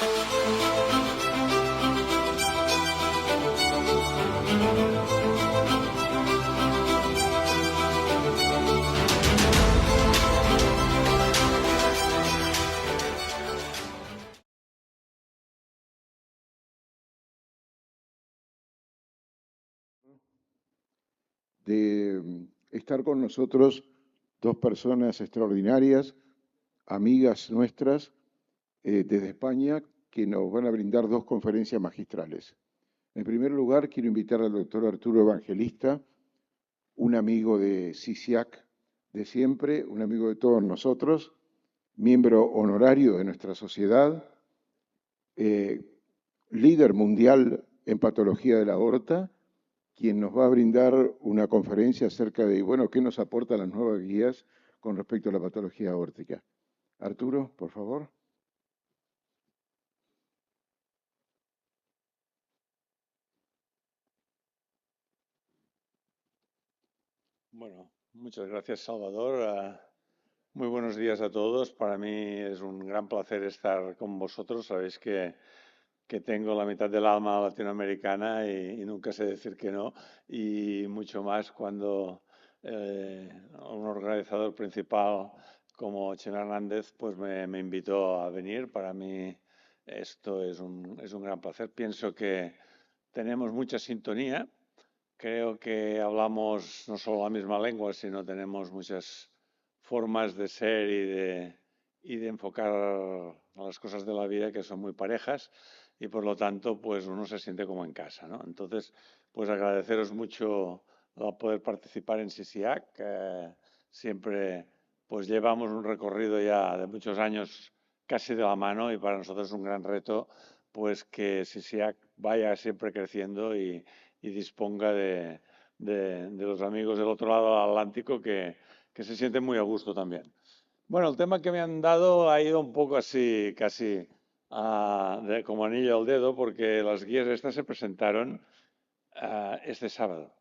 De estar con nosotros dos personas extraordinarias, amigas nuestras desde España, que nos van a brindar dos conferencias magistrales. En primer lugar, quiero invitar al doctor Arturo Evangelista, un amigo de CICIAC de siempre, un amigo de todos nosotros, miembro honorario de nuestra sociedad, líder mundial en patología de la aorta, quien nos va a brindar una conferencia acerca de, bueno, qué nos aportan las nuevas guías con respecto a la patología aórtica. Arturo, por favor. Bueno, muchas gracias, Salvador. Muy buenos días a todos. Para mí es un gran placer estar con vosotros. Sabéis que tengo la mitad del alma latinoamericana y nunca sé decir que no. Y mucho más cuando un organizador principal como Chema Hernández pues me invitó a venir. Para mí esto es un gran placer. Pienso que tenemos mucha sintonía. Creo que hablamos no solo la misma lengua, sino tenemos muchas formas de ser y de enfocar las cosas de la vida que son muy parejas y por lo tanto pues uno se siente como en casa, ¿no? Entonces, pues agradeceros mucho poder participar en CICIAC. Siempre pues llevamos un recorrido ya de muchos años casi de la mano y para nosotros es un gran reto pues que CICIAC vaya siempre creciendo y disponga de los amigos del otro lado del Atlántico que se sienten muy a gusto también. Bueno, el tema que me han dado ha ido un poco así, casi como anillo al dedo, porque las guías estas se presentaron este sábado.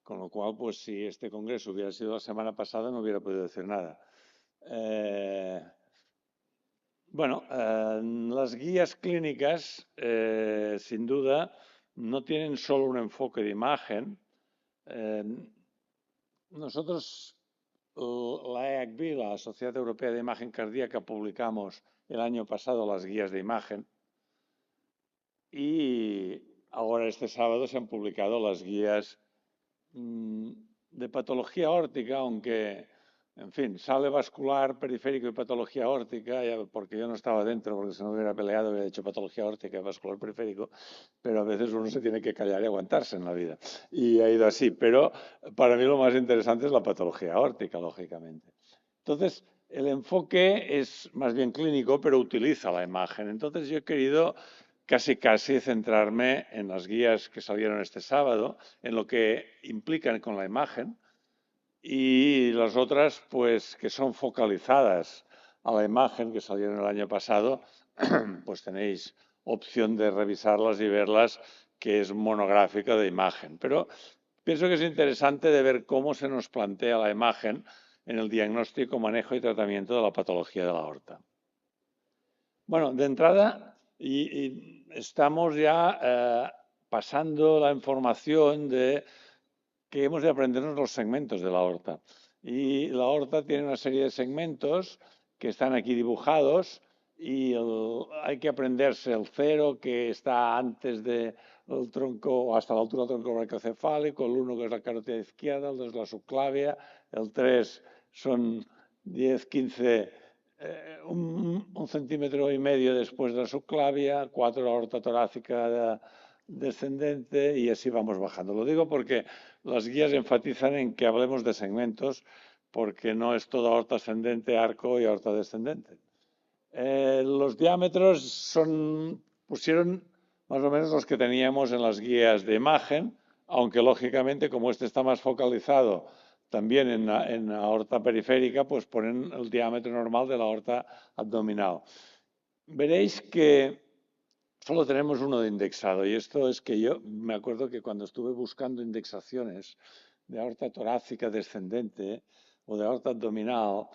Con lo cual, pues si este congreso hubiera sido la semana pasada, no hubiera podido decir nada. Bueno, las guías clínicas, sin duda, no tienen solo un enfoque de imagen. Nosotros, la EACB, la Sociedad Europea de Imagen Cardíaca, publicamos el año pasado las guías de imagen y ahora este sábado se han publicado las guías de patología aórtica, aunque, en fin, sale vascular, periférico y patología aórtica, porque yo no estaba dentro, porque si no hubiera peleado hubiera hecho patología aórtica y vascular periférico, pero a veces uno se tiene que callar y aguantarse en la vida. Y ha ido así, pero para mí lo más interesante es la patología aórtica, lógicamente. Entonces, el enfoque es más bien clínico, pero utiliza la imagen. Entonces, yo he querido casi centrarme en las guías que salieron este sábado, en lo que implican con la imagen, y las otras, pues, que son focalizadas a la imagen, que salieron el año pasado, pues tenéis opción de revisarlas y verlas, que es monográfica de imagen. Pero pienso que es interesante de ver cómo se nos plantea la imagen en el diagnóstico, manejo y tratamiento de la patología de la aorta. Bueno, de entrada, y estamos ya pasando la información de que hemos de aprendernos los segmentos de la aorta. Y la aorta tiene una serie de segmentos que están aquí dibujados y hay que aprenderse el 0, que está antes del tronco, hasta la altura del tronco brachiocefálico, el 1, que es la carótida izquierda, el 2 es la subclavia, el 3 son 10, 15, un centímetro y medio después de la subclavia, 4 la aorta torácica descendente y así vamos bajando. Lo digo porque las guías enfatizan en que hablemos de segmentos porque no es toda aorta ascendente, arco y aorta descendente. Los diámetros pusieron más o menos los que teníamos en las guías de imagen, aunque lógicamente como este está más focalizado también en la aorta periférica, pues ponen el diámetro normal de la aorta abdominal. Veréis que solo tenemos uno de indexado y esto es que yo me acuerdo que cuando estuve buscando indexaciones de aorta torácica descendente o de aorta abdominal,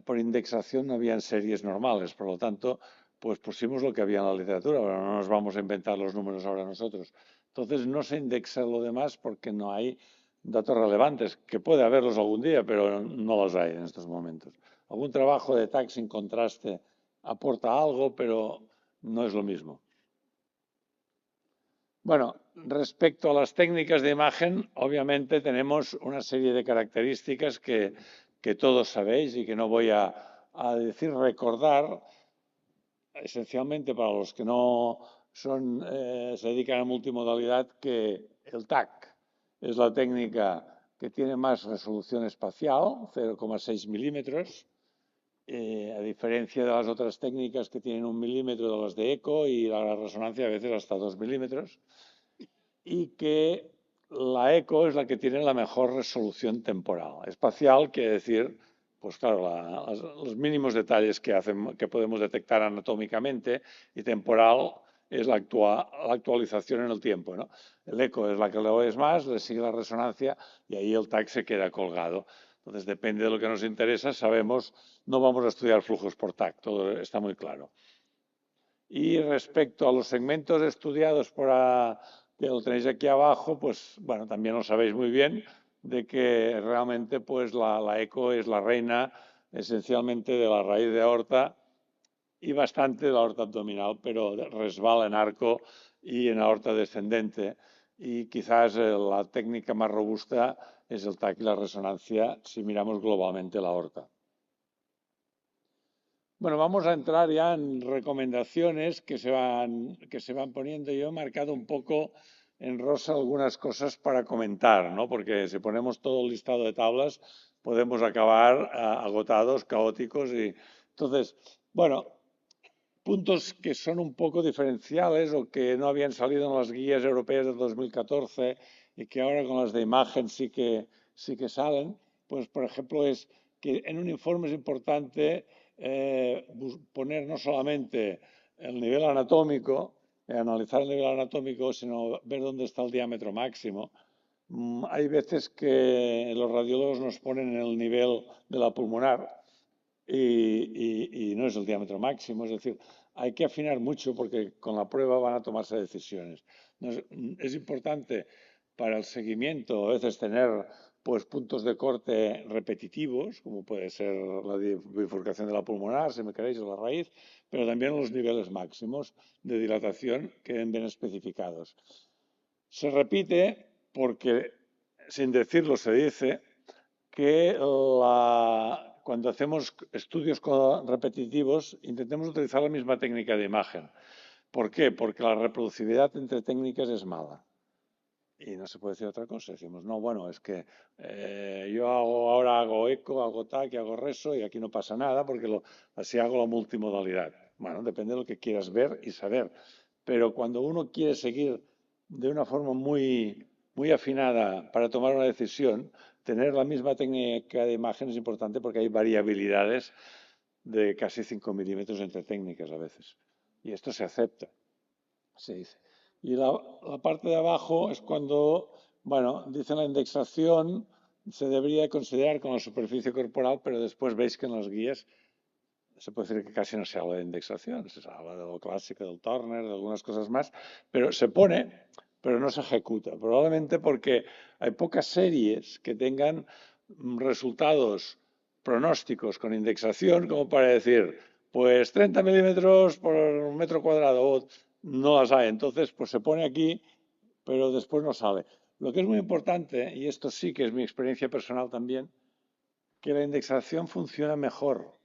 por indexación no habían series normales, por lo tanto, pues pusimos lo que había en la literatura, pero no nos vamos a inventar los números ahora nosotros. Entonces no se indexa lo demás porque no hay datos relevantes, que puede haberlos algún día, pero no los hay en estos momentos. Algún trabajo de TAC sin contraste aporta algo, pero no es lo mismo. Bueno, respecto a las técnicas de imagen, obviamente tenemos una serie de características que todos sabéis y que no voy a decir, recordar, esencialmente para los que no son, se dedican a multimodalidad, que el TAC es la técnica que tiene más resolución espacial, 0,6 milímetros, a diferencia de las otras técnicas que tienen 1 milímetro, de las de eco y la resonancia a veces hasta 2 milímetros, y que la eco es la que tiene la mejor resolución temporal. Espacial quiere decir, pues claro, los mínimos detalles que podemos detectar anatómicamente, y temporal es la actualización en el tiempo, ¿no? El eco es la que le oyes más, le sigue la resonancia y ahí el TAC se queda colgado. Entonces, depende de lo que nos interesa, sabemos, no vamos a estudiar flujos por TAC, todo está muy claro. Y respecto a los segmentos estudiados que lo tenéis aquí abajo, pues bueno, también lo sabéis muy bien, de que realmente pues la eco es la reina esencialmente de la raíz de aorta y bastante de la aorta abdominal, pero resbala en arco y en aorta descendente. Y quizás la técnica más robusta es el TAC y la resonancia si miramos globalmente la aorta. Bueno, vamos a entrar ya en recomendaciones que se van poniendo. Yo he marcado un poco en rosa algunas cosas para comentar, ¿no? Porque si ponemos todo el listado de tablas, podemos acabar agotados, caóticos. Entonces, bueno, puntos que son un poco diferenciales o que no habían salido en las guías europeas de 2014 y que ahora con las de imagen sí que salen, pues por ejemplo es que en un informe es importante poner no solamente el nivel anatómico, analizar el nivel anatómico, sino ver dónde está el diámetro máximo. Hay veces que los radiólogos nos ponen en el nivel de la pulmonar y no es el diámetro máximo, es decir, hay que afinar mucho porque con la prueba van a tomarse decisiones. Es importante para el seguimiento a veces tener pues puntos de corte repetitivos, como puede ser la bifurcación de la pulmonar, si me queréis, o la raíz, pero también los niveles máximos de dilatación queden bien especificados. Se repite porque, sin decirlo, se dice que cuando hacemos estudios repetitivos intentemos utilizar la misma técnica de imagen. ¿Por qué? Porque la reproducibilidad entre técnicas es mala. Y no se puede decir otra cosa. Decimos, no, bueno, es que yo ahora hago eco, hago TAC, hago reso y aquí no pasa nada porque así hago la multimodalidad. Bueno, depende de lo que quieras ver y saber. Pero cuando uno quiere seguir de una forma muy, muy afinada para tomar una decisión, tener la misma técnica de imagen es importante porque hay variabilidades de casi 5 milímetros entre técnicas a veces. Y esto se acepta, se dice. Y la parte de abajo es cuando, bueno, dice la indexación, se debería considerar con la superficie corporal, pero después veis que en las guías se puede decir que casi no se habla de indexación, se habla de lo clásico, del Turner, de algunas cosas más, pero se pone, pero no se ejecuta. Probablemente porque hay pocas series que tengan resultados pronósticos con indexación como para decir, pues 30 milímetros por metro cuadrado, no las hay. Entonces, pues se pone aquí, pero después no sale. Lo que es muy importante, y esto sí que es mi experiencia personal también, que la indexación funciona mejor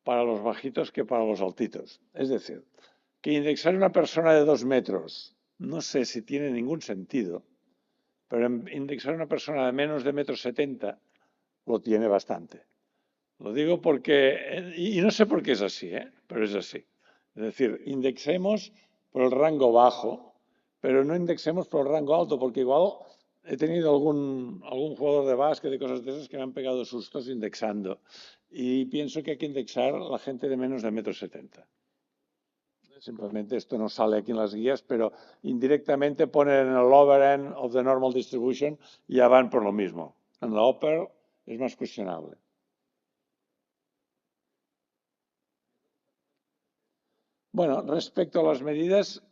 para los bajitos que para los altitos. Es decir, que indexar a una persona de 2 metros no sé si tiene ningún sentido, pero indexar a una persona de menos de 1,70 m lo tiene bastante. Lo digo porque, y no sé por qué es así, pero es así. Es decir, indexemos por el rango bajo, pero no indexemos por el rango alto, porque igual he tenido algún jugador de básquet y cosas de esas que me han pegado sustos indexando. Y pienso que hay que indexar a la gente de menos de 1,70 m. Simplemente esto no sale aquí en las guías, pero indirectamente ponen en el lower end of the normal distribution y ya van por lo mismo. En la upper es más cuestionable. Bueno, respecto a las medidas,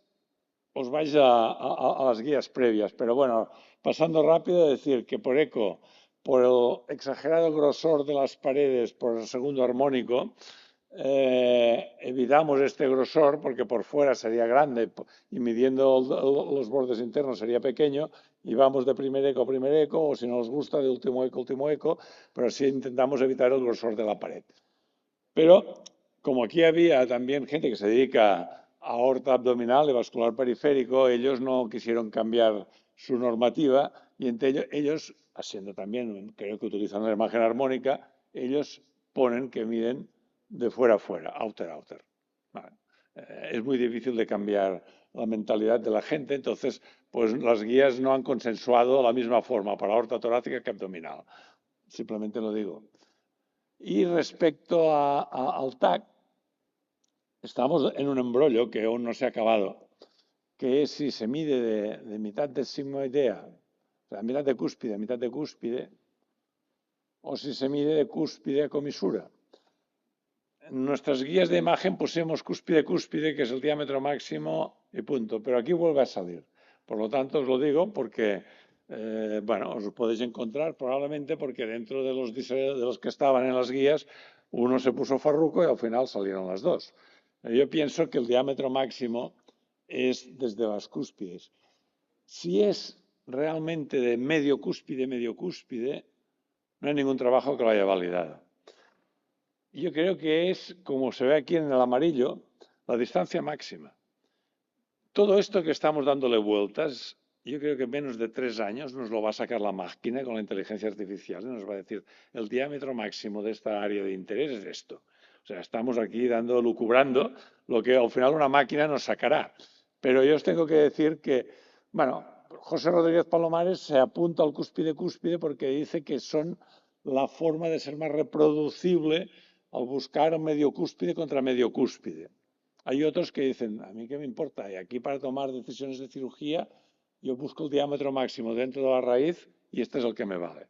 os vais a las guías previas, pero bueno, pasando rápido, decir que por eco, por el exagerado grosor de las paredes, por el segundo armónico, evitamos este grosor porque por fuera sería grande y midiendo los bordes internos sería pequeño y vamos de primer eco, o si no os gusta de último eco, pero sí intentamos evitar el grosor de la pared. Pero como aquí había también gente que se dedica a aorta abdominal y vascular periférico, ellos no quisieron cambiar su normativa y entre ellos, haciendo también, creo que utilizando la imagen armónica, ellos ponen que miden de fuera a fuera, outer, outer. Vale. Es muy difícil de cambiar la mentalidad de la gente, entonces pues las guías no han consensuado la misma forma para aorta torácica que abdominal. Simplemente lo digo. Y respecto al TAC, estamos en un embrollo que aún no se ha acabado, que es si se mide de mitad de sigmoidea, o sea, mitad de cúspide, o si se mide de cúspide a comisura. En nuestras guías de imagen pusimos cúspide, que es el diámetro máximo y punto, pero aquí vuelve a salir. Por lo tanto, os lo digo porque, bueno, os podéis encontrar probablemente porque dentro de los que estaban en las guías, uno se puso farruco y al final salieron las dos. Yo pienso que el diámetro máximo es desde las cúspides. Si es realmente de medio cúspide, no hay ningún trabajo que lo haya validado. Yo creo que es, como se ve aquí en el amarillo, la distancia máxima. Todo esto que estamos dándole vueltas, yo creo que en menos de 3 años nos lo va a sacar la máquina con la inteligencia artificial y nos va a decir el diámetro máximo de esta área de interés es esto. O sea, estamos aquí lucubrando lo que al final una máquina nos sacará. Pero yo os tengo que decir que, bueno, José Rodríguez Palomares se apunta al cúspide porque dice que son la forma de ser más reproducible al buscar medio cúspide contra medio cúspide. Hay otros que dicen, a mí qué me importa, y aquí para tomar decisiones de cirugía yo busco el diámetro máximo dentro de la raíz y este es el que me vale.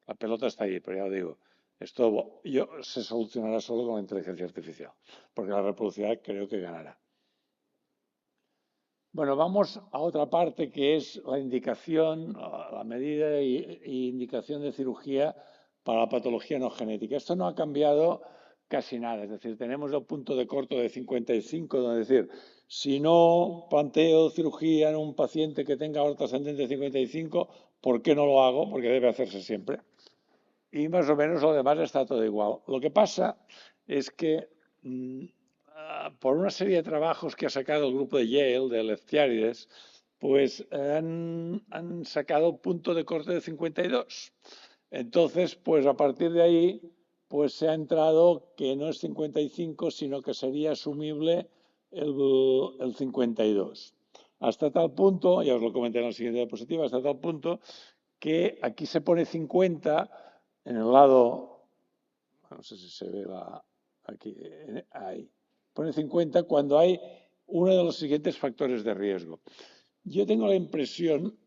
La pelota está ahí, pero ya os digo, esto se solucionará solo con la inteligencia artificial, porque la reproducibilidad creo que ganará. Bueno, vamos a otra parte que es la indicación, la medida y indicación de cirugía para la patología no genética. Esto no ha cambiado casi nada, es decir, tenemos el punto de corto de 55, donde decir, si no planteo cirugía en un paciente que tenga aorta ascendente de 55, ¿por qué no lo hago? Porque debe hacerse siempre. Y más o menos lo demás está todo igual. Lo que pasa es que por una serie de trabajos que ha sacado el grupo de Yale, de Leftiarides, pues han sacado punto de corte de 52. Entonces, pues a partir de ahí, pues se ha entrado que no es 55, sino que sería asumible el 52. Hasta tal punto, ya os lo comenté en la siguiente diapositiva, hasta tal punto que aquí se pone 50 en el lado, no sé si se ve aquí, ahí, pone 50 cuando hay uno de los siguientes factores de riesgo. Yo tengo la impresión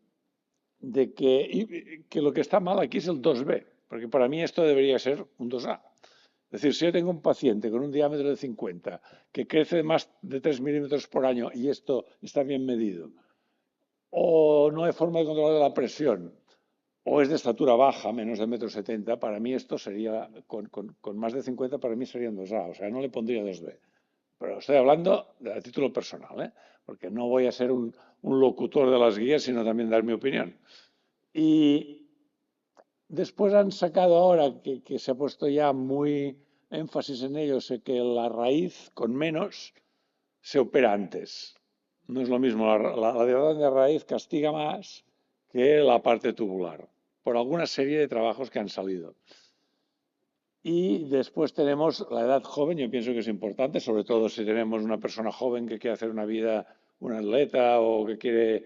de que lo que está mal aquí es el 2B, porque para mí esto debería ser un 2A. Es decir, si yo tengo un paciente con un diámetro de 50 que crece más de 3 milímetros por año y esto está bien medido, o no hay forma de controlar la presión, o es de estatura baja, menos de 1,70 m, para mí esto sería, con más de 50, para mí serían 2A, o sea, no le pondría 2B. Pero estoy hablando a título personal, ¿eh? Porque no voy a ser un locutor de las guías, sino también dar mi opinión. Y después han sacado ahora, que se ha puesto ya muy énfasis en ello, sé que la raíz con menos se opera antes. No es lo mismo, la de raíz castiga más que la parte tubular, por alguna serie de trabajos que han salido. Y después tenemos la edad joven, yo pienso que es importante, sobre todo si tenemos una persona joven que quiere hacer una vida, un atleta o que quiere,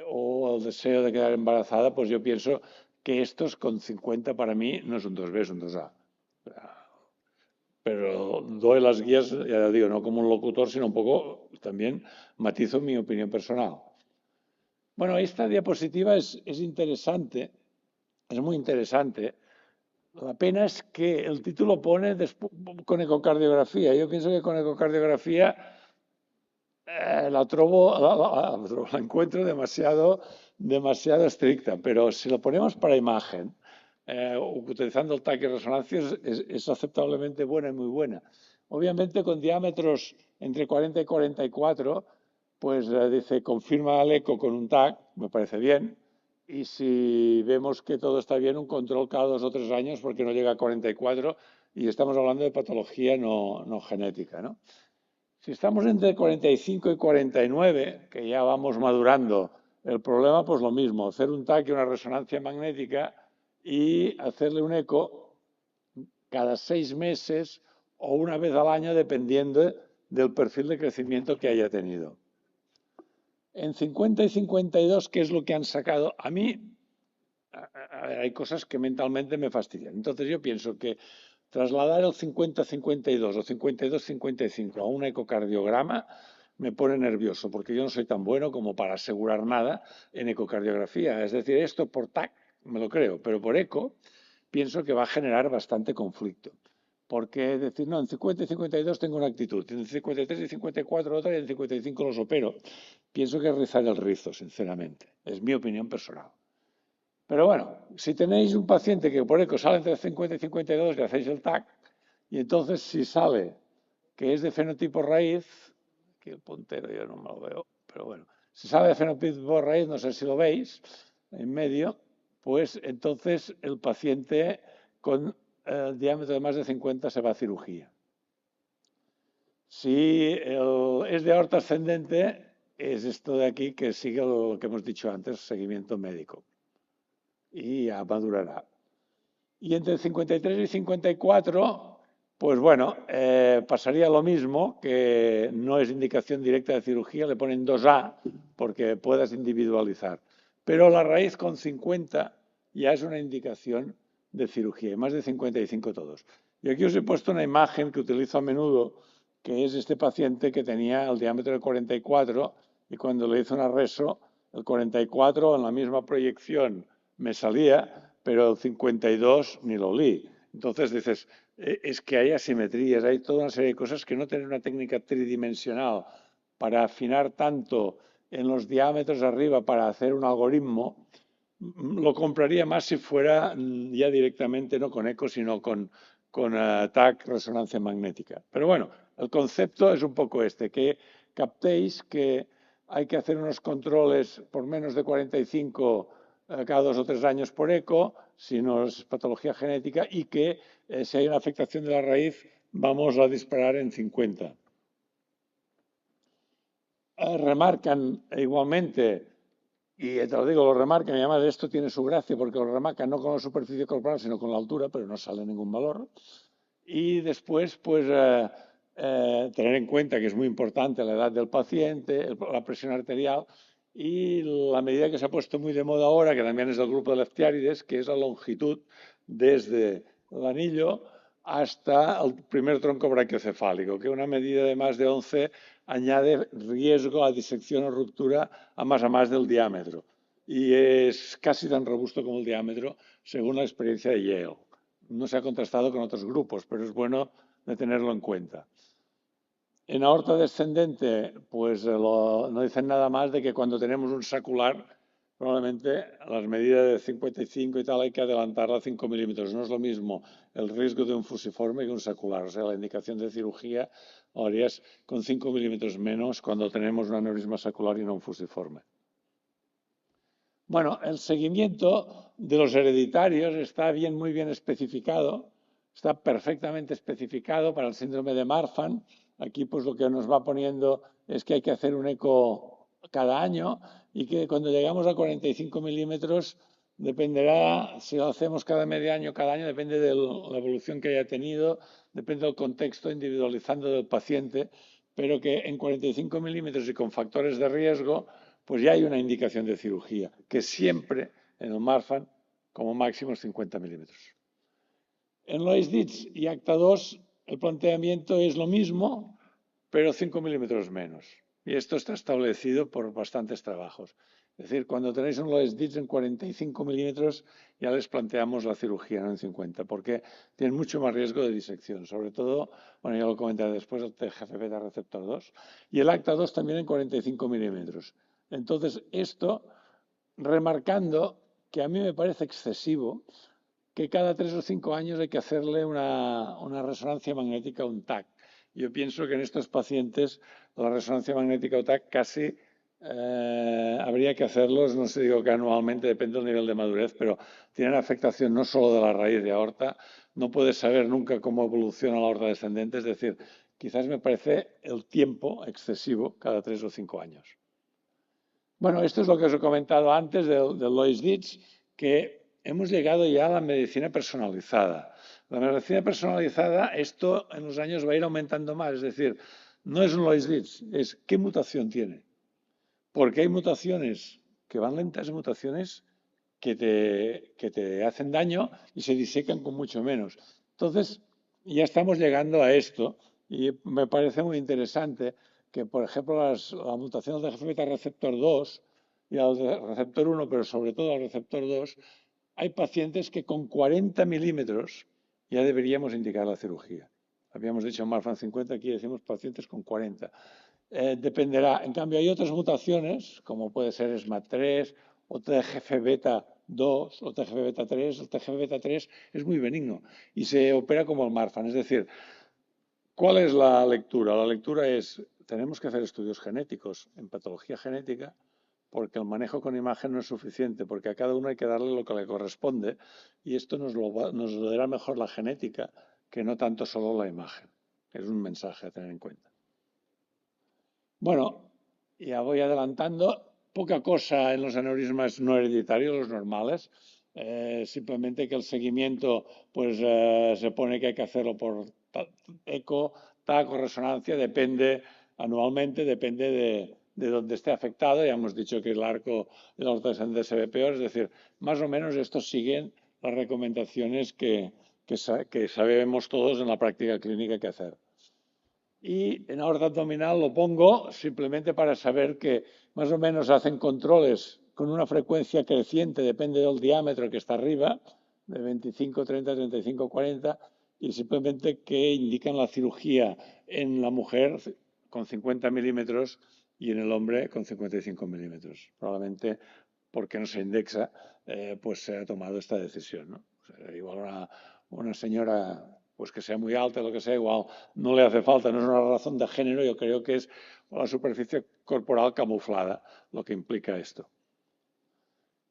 o el deseo de quedar embarazada, pues yo pienso que estos con 50 para mí no es un 2B, es un 2A. Pero doy las guías, ya digo, no como un locutor, sino un poco también matizo mi opinión personal. Bueno, esta diapositiva es interesante, es muy interesante. La pena es que el título pone con ecocardiografía. Yo pienso que con ecocardiografía la encuentro demasiado estricta, pero si lo ponemos para imagen, utilizando el TAC y resonancias, es aceptablemente buena y muy buena. Obviamente con diámetros entre 40 y 44, pues dice, confirma el eco con un TAC, me parece bien, y si vemos que todo está bien, un control cada 2 o 3 años porque no llega a 44 y estamos hablando de patología no genética, ¿no? Si estamos entre 45 y 49, que ya vamos madurando el problema, pues lo mismo, hacer un TAC y una resonancia magnética y hacerle un eco cada 6 meses o una vez al año, dependiendo del perfil de crecimiento que haya tenido. En 50 y 52, ¿qué es lo que han sacado? A mí hay cosas que mentalmente me fastidian. Entonces yo pienso que trasladar el 50-52 o 52-55 a un ecocardiograma me pone nervioso, porque yo no soy tan bueno como para asegurar nada en ecocardiografía. Es decir, esto por TAC me lo creo, pero por eco pienso que va a generar bastante conflicto. Porque decir, no, en 50 y 52 tengo una actitud, en 53 y 54 otra y en 55 los opero. Pienso que es rizar el rizo, sinceramente. Es mi opinión personal. Pero bueno, si tenéis un paciente que por eco sale entre 50 y 52, le hacéis el TAC, y entonces si sale que es de fenotipo raíz, aquí el puntero yo no me lo veo, pero bueno, si sale de fenotipo raíz, no sé si lo veis, en medio, pues entonces el paciente con el diámetro de más de 50 se va a cirugía. Si es de aorta ascendente, es esto de aquí que sigue lo que hemos dicho antes, seguimiento médico. Y ya madurará. Y entre 53 y 54, pues bueno, pasaría lo mismo, que no es indicación directa de cirugía, le ponen 2A porque puedas individualizar. Pero la raíz con 50 ya es una indicación de cirugía, y más de 55 todos. Y aquí os he puesto una imagen que utilizo a menudo, que es este paciente que tenía el diámetro de 44 y cuando le hice una reso, el 44 en la misma proyección me salía, pero el 52 ni lo olí. Entonces dices, es que hay asimetrías, hay toda una serie de cosas que no tener una técnica tridimensional para afinar tanto en los diámetros arriba para hacer un algoritmo, lo compraría más si fuera ya directamente no con eco, sino con TAC, resonancia magnética. Pero bueno, el concepto es un poco este, que captéis que hay que hacer unos controles por menos de 45 cada 2 o 3 años por eco, si no es patología genética, y que si hay una afectación de la raíz vamos a disparar en 50. Remarcan igualmente, y te lo digo, lo remarcan, y además esto tiene su gracia porque lo remarcan no con la superficie corporal, sino con la altura, pero no sale ningún valor. Y después, pues, tener en cuenta que es muy importante la edad del paciente, la presión arterial y la medida que se ha puesto muy de moda ahora, que también es del grupo de Leftiárides, que es la longitud desde el anillo hasta el primer tronco brachiocefálico, que una medida de más de 11 añade riesgo a disección o ruptura a más del diámetro. Y es casi tan robusto como el diámetro, según la experiencia de Yale. No se ha contrastado con otros grupos, pero es bueno de tenerlo en cuenta. En aorta descendente, pues no dicen nada más de que cuando tenemos un sacular, probablemente las medidas de 55 y tal hay que adelantarla a 5 milímetros. No es lo mismo el riesgo de un fusiforme que un sacular. O sea, la indicación de cirugía harías con 5 milímetros menos cuando tenemos un aneurisma sacular y no un fusiforme. Bueno, el seguimiento de los hereditarios está muy bien especificado, está perfectamente especificado para el síndrome de Marfan. Aquí pues lo que nos va poniendo es que hay que hacer un eco cada año y que cuando llegamos a 45 milímetros dependerá si lo hacemos cada medio año, cada año, depende de la evolución que haya tenido, depende del contexto individualizando del paciente, pero que en 45 milímetros y con factores de riesgo pues ya hay una indicación de cirugía, que siempre en el Marfan como máximo es 50 milímetros. En Lois-Dietz y ACTA2 el planteamiento es lo mismo, pero 5 milímetros menos. Y esto está establecido por bastantes trabajos. Es decir, cuando tenéis un Lois Dietz en 45 milímetros ya les planteamos la cirugía, no en 50, porque tienen mucho más riesgo de disección. Sobre todo, bueno, ya lo comentaré después, el TGF-beta receptor 2 y el ACTA2 también en 45 milímetros. Entonces, esto remarcando que a mí me parece excesivo que cada 3 o 5 años hay que hacerle una resonancia magnética, un TAC. Yo pienso que en estos pacientes la resonancia magnética o TAC casi habría que hacerlos, no sé, digo que anualmente, depende del nivel de madurez, pero tienen afectación no solo de la raíz de aorta, no puedes saber nunca cómo evoluciona la aorta descendente, es decir, quizás me parece el tiempo excesivo cada 3 o 5 años. Bueno, esto es lo que os he comentado antes del Lois Dietz, que hemos llegado ya a la medicina personalizada. La medicina personalizada, esto en los años va a ir aumentando más, es decir, no es un Lois Dietz, es qué mutación tiene. Porque hay mutaciones que van lentas y mutaciones que te hacen daño y se disecan con mucho menos. Entonces, ya estamos llegando a esto y me parece muy interesante que, por ejemplo, la mutación del TGF-beta receptor 2 y al receptor 1, pero sobre todo al receptor 2, hay pacientes que con 40 milímetros ya deberíamos indicar la cirugía. Habíamos dicho en Marfan 50, aquí decimos pacientes con 40. Dependerá. En cambio, hay otras mutaciones, como puede ser SMAD3 o TGF-beta 2 o TGF-beta 3. El TGF-beta 3 es muy benigno y se opera como el Marfan. Es decir, ¿cuál es la lectura? La lectura es, tenemos que hacer estudios genéticos en patología genética porque el manejo con imagen no es suficiente, porque a cada uno hay que darle lo que le corresponde y esto nos lo dará mejor la genética que no tanto solo la imagen. Es un mensaje a tener en cuenta. Bueno, ya voy adelantando. Poca cosa en los aneurismas no hereditarios, los normales. Simplemente que el seguimiento, pues se pone que hay que hacerlo por eco, TAC o resonancia, depende anualmente, depende de dónde esté afectado. Ya hemos dicho que el arco y la aorta descendente se ve peor, es decir, más o menos estos siguen las recomendaciones que sabemos todos en la práctica clínica que hacer. Y en aorta abdominal lo pongo simplemente para saber que más o menos hacen controles con una frecuencia creciente, depende del diámetro que está arriba, de 25, 30, 35, 40, y simplemente que indican la cirugía en la mujer con 50 milímetros y en el hombre con 55 milímetros. Probablemente porque no se indexa, pues se ha tomado esta decisión, ¿no? O sea, igual una señora pues que sea muy alta, lo que sea, igual no le hace falta, no es una razón de género, yo creo que es la superficie corporal camuflada lo que implica esto.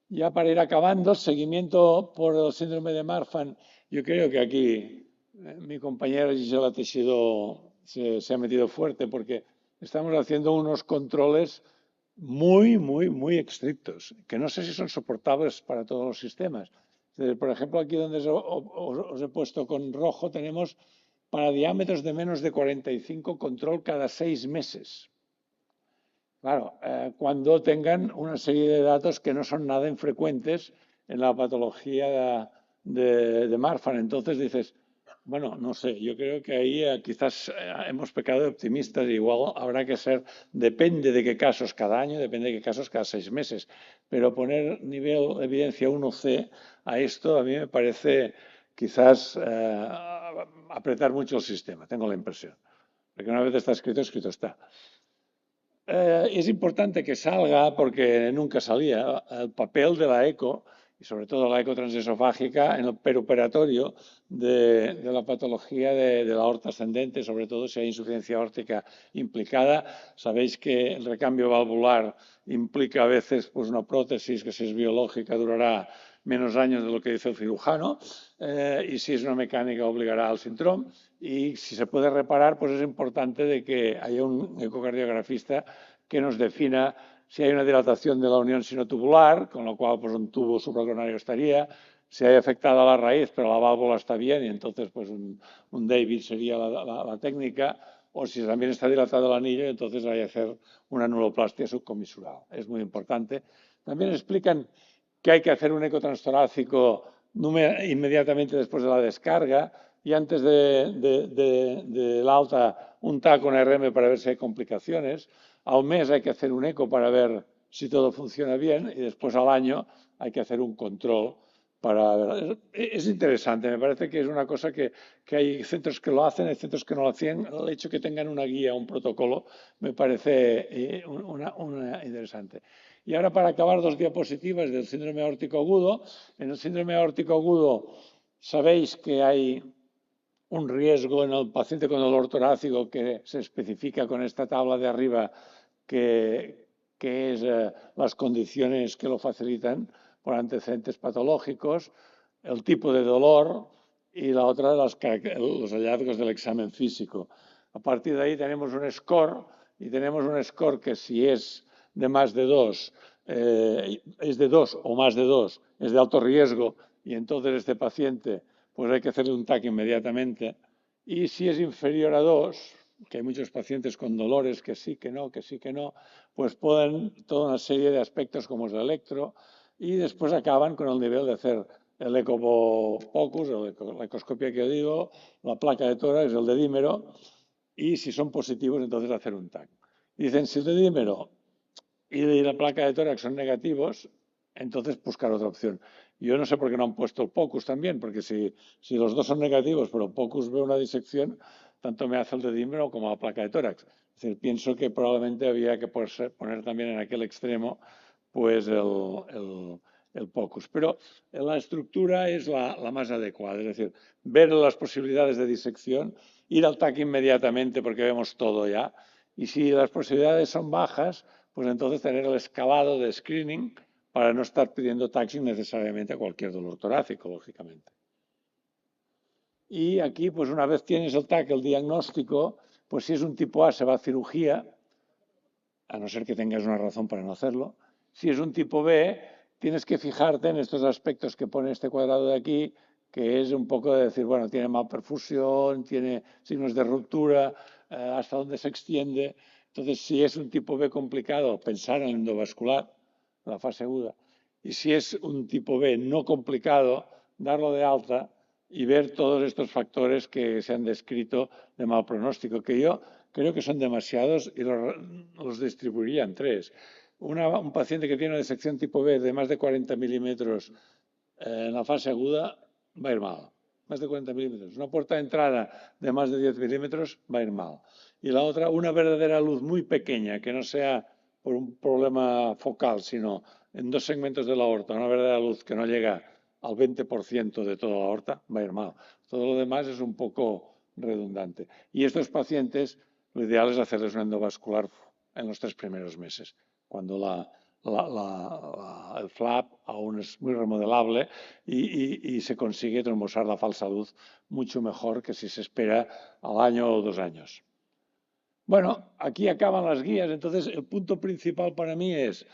Ya para ir acabando, seguimiento por el síndrome de Marfan, yo creo que aquí mi compañera Gisela Teixidó se ha metido fuerte porque estamos haciendo unos controles muy estrictos, que no sé si son soportables para todos los sistemas. Por ejemplo, aquí donde os he puesto con rojo tenemos para diámetros de menos de 45 control cada 6 meses. Claro, cuando tengan una serie de datos que no son nada infrecuentes en la patología de Marfan. Entonces dices, bueno, no sé, yo creo que ahí quizás hemos pecado de optimistas. Igual habrá que ser, depende de qué casos cada año, depende de qué casos cada 6 meses. Pero poner nivel de evidencia 1C a esto a mí me parece quizás apretar mucho el sistema, tengo la impresión. Porque una vez está escrito, escrito está. Es importante que salga, porque nunca salía, el papel de la eco, y sobre todo la eco transesofágica, en el peroperatorio de la patología de la aorta ascendente, sobre todo si hay insuficiencia aórtica implicada. Sabéis que el recambio valvular implica a veces pues, una prótesis que si es biológica durará menos años de lo que dice el cirujano, y si es una mecánica obligará al síndrome. Y si se puede reparar, pues es importante de que haya un ecocardiografista que nos defina si hay una dilatación de la unión sinotubular, con lo cual pues, un tubo supracoronario estaría, si hay afectada la raíz, pero la válvula está bien, y entonces pues un David sería la técnica, o si también está dilatado el anillo, entonces hay que hacer una anuloplastia subcomisural. Es muy importante. También explican que hay que hacer un eco transtorácico inmediatamente después de la descarga, y antes del alta un TAC con RM para ver si hay complicaciones. Al mes hay que hacer un eco para ver si todo funciona bien, y después al año hay que hacer un control para ver. Es interesante, me parece que es una cosa que hay centros que lo hacen, hay centros que no lo hacen. El hecho que tengan una guía, un protocolo, me parece una interesante. Y ahora, para acabar, dos diapositivas del síndrome aórtico agudo. En el síndrome aórtico agudo sabéis que hay un riesgo en el paciente con dolor torácico que se especifica con esta tabla de arriba, que es las condiciones que lo facilitan por antecedentes patológicos, el tipo de dolor y la otra, los hallazgos del examen físico. A partir de ahí tenemos un score, y tenemos un score que, si es de más de 2, es de 2 o más de 2, es de alto riesgo, y entonces este paciente pues hay que hacerle un TAC inmediatamente. Y si es inferior a 2, que hay muchos pacientes con dolores que sí, que no, pues pueden toda una serie de aspectos como es el electro, y después acaban con el nivel de hacer el ecopocus, la ecoscopia que yo digo, la placa de tórax, el dedímero, y si son positivos, entonces hacer un TAC. Dicen, si el dedímero y la placa de tórax son negativos, entonces buscar otra opción. Yo no sé por qué no han puesto el POCUS también, porque si los dos son negativos, pero el POCUS ve una disección, tanto me hace el dedímero como la placa de tórax. Es decir, pienso que probablemente había que poner también en aquel extremo pues el POCUS. Pero la estructura es la más adecuada, es decir, ver las posibilidades de disección, ir al TAC inmediatamente porque vemos todo ya, y si las posibilidades son bajas, pues entonces tener el escalado de screening para no estar pidiendo TACs innecesariamente a cualquier dolor torácico, lógicamente. Y aquí, pues una vez tienes el TAC, el diagnóstico, pues si es un tipo A se va a cirugía, a no ser que tengas una razón para no hacerlo. Si es un tipo B, tienes que fijarte en estos aspectos que pone este cuadrado de aquí, que es un poco de decir, bueno, tiene malperfusión, tiene signos de ruptura, hasta dónde se extiende. Entonces, si es un tipo B complicado, pensar en el endovascular, la fase aguda. Y si es un tipo B no complicado, darlo de alta y ver todos estos factores que se han descrito de mal pronóstico, que yo creo que son demasiados y los distribuiría en tres. Un paciente que tiene una disección tipo B de más de 40 milímetros en la fase aguda va a ir mal. Más de 40 milímetros. Una puerta de entrada de más de 10 milímetros va a ir mal. Y la otra, una verdadera luz muy pequeña, que no sea por un problema focal, sino en dos segmentos de la aorta, una verdadera luz que no llega al 20% de toda la aorta, va a ir mal. Todo lo demás es un poco redundante. Y estos pacientes, lo ideal es hacerles un endovascular en los 3 primeros meses, cuando el flap aún es muy remodelable y se consigue trombosar la falsa luz mucho mejor que si se espera al año o 2 años. Bueno, aquí acaban las guías. Entonces, el punto principal para mí es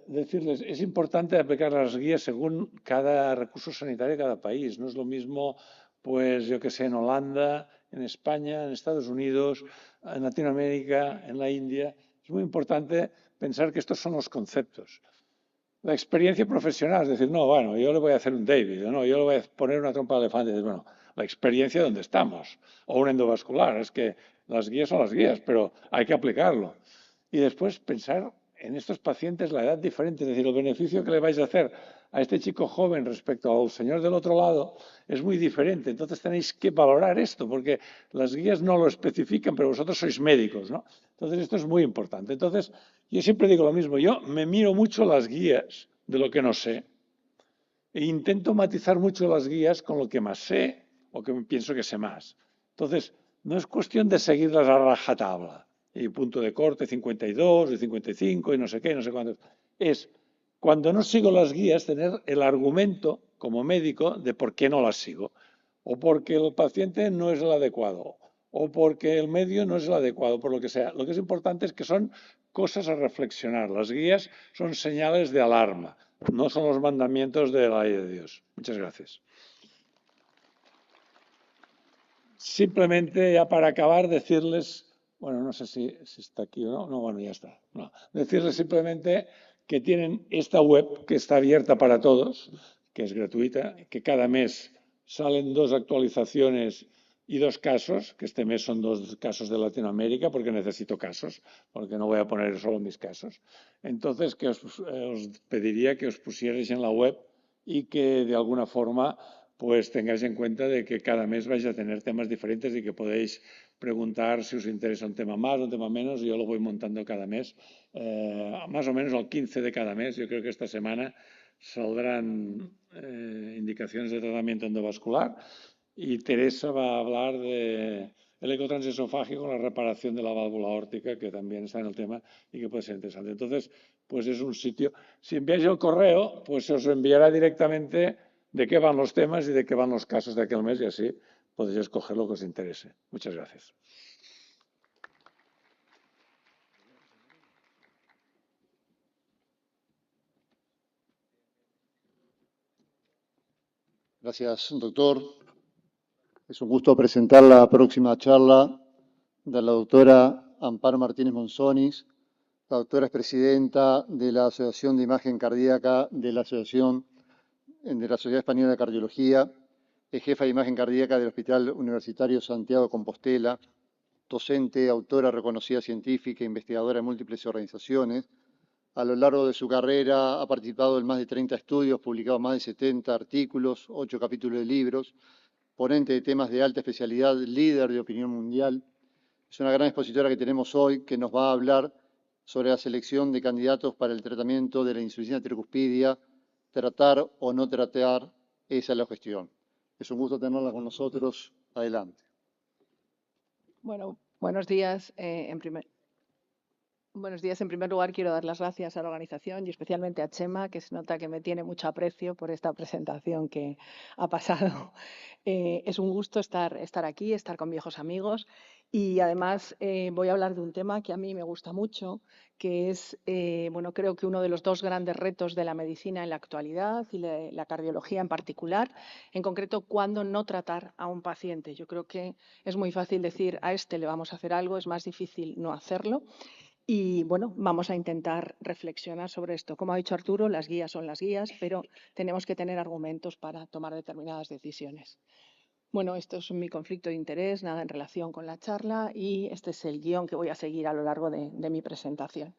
decirles, es importante aplicar las guías según cada recurso sanitario de cada país. No es lo mismo, pues yo que sé, en Holanda, en España, en Estados Unidos, en Latinoamérica, en la India. Es muy importante pensar que estos son los conceptos. La experiencia profesional, es decir, no, bueno, yo le voy a hacer un David, no, yo le voy a poner una trompa de elefante. Bueno, la experiencia donde estamos, o un endovascular, es que las guías son las guías, pero hay que aplicarlo. Y después pensar en estos pacientes la edad diferente, es decir, el beneficio que le vais a hacer a este chico joven respecto al señor del otro lado es muy diferente. Entonces tenéis que valorar esto, porque las guías no lo especifican, pero vosotros sois médicos, ¿no? Entonces esto es muy importante. Entonces yo siempre digo lo mismo, yo me miro mucho las guías de lo que no sé e intento matizar mucho las guías con lo que más sé o que pienso que sé más. Entonces no es cuestión de seguirlas a rajatabla y punto de corte 52 y 55 y no sé qué, no sé cuántos. Es, cuando no sigo las guías, tener el argumento como médico de por qué no las sigo. O porque el paciente no es el adecuado, o porque el medio no es el adecuado, por lo que sea. Lo que es importante es que son cosas a reflexionar. Las guías son señales de alarma, no son los mandamientos de la ley de Dios. Muchas gracias. Simplemente, ya para acabar, decirles, bueno, no sé si está aquí o no, no, bueno, ya está. No. Decirles simplemente que tienen esta web que está abierta para todos, que es gratuita, que cada mes salen 2 actualizaciones y 2 casos, que este mes son 2 casos de Latinoamérica, porque necesito casos, porque no voy a poner solo mis casos. Entonces, que os pediría que os pusierais en la web y que de alguna forma pues tengáis en cuenta de que cada mes vais a tener temas diferentes y que podéis preguntar si os interesa un tema más o un tema menos. Yo lo voy montando cada mes, más o menos al 15 de cada mes. Yo creo que esta semana saldrán indicaciones de tratamiento endovascular y Teresa va a hablar de el ecotransesofágico con la reparación de la válvula aórtica, que también está en el tema y que puede ser interesante. Entonces, pues es un sitio. Si enviáis el correo, pues se os enviará directamente de qué van los temas y de qué van los casos de aquel mes y así podéis escoger lo que os interese. Muchas gracias. Gracias, doctor. Es un gusto presentar la próxima charla de la doctora Amparo Martínez Monzonis. La doctora es presidenta de la Asociación de Imagen Cardíaca de la Sociedad Española de Cardiología, es jefa de imagen cardíaca del Hospital Universitario Santiago de Compostela, docente, autora reconocida científica, investigadora en múltiples organizaciones. A lo largo de su carrera ha participado en más de 30 estudios, publicado más de 70 artículos, 8 capítulos de libros, ponente de temas de alta especialidad, líder de opinión mundial. Es una gran expositora que tenemos hoy que nos va a hablar sobre la selección de candidatos para el tratamiento de la insuficiencia tricuspidia, tratar o no tratar, esa es la cuestión. Es un gusto tenerla con nosotros. Adelante. Bueno, buenos días. Buenos días. En primer lugar, quiero dar las gracias a la organización y especialmente a Chema, que se nota que me tiene mucho aprecio por esta presentación que ha pasado. Es un gusto estar aquí, estar con viejos amigos y además voy a hablar de un tema que a mí me gusta mucho, que es, creo que uno de los 2 grandes retos de la medicina en la actualidad y la cardiología en particular, en concreto, cuándo no tratar a un paciente. Yo creo que es muy fácil decir a este le vamos a hacer algo, es más difícil no hacerlo. Y bueno, vamos a intentar reflexionar sobre esto. Como ha dicho Arturo, las guías son las guías, pero tenemos que tener argumentos para tomar determinadas decisiones. Bueno, esto es mi conflicto de interés, nada en relación con la charla y este es el guión que voy a seguir a lo largo de mi presentación.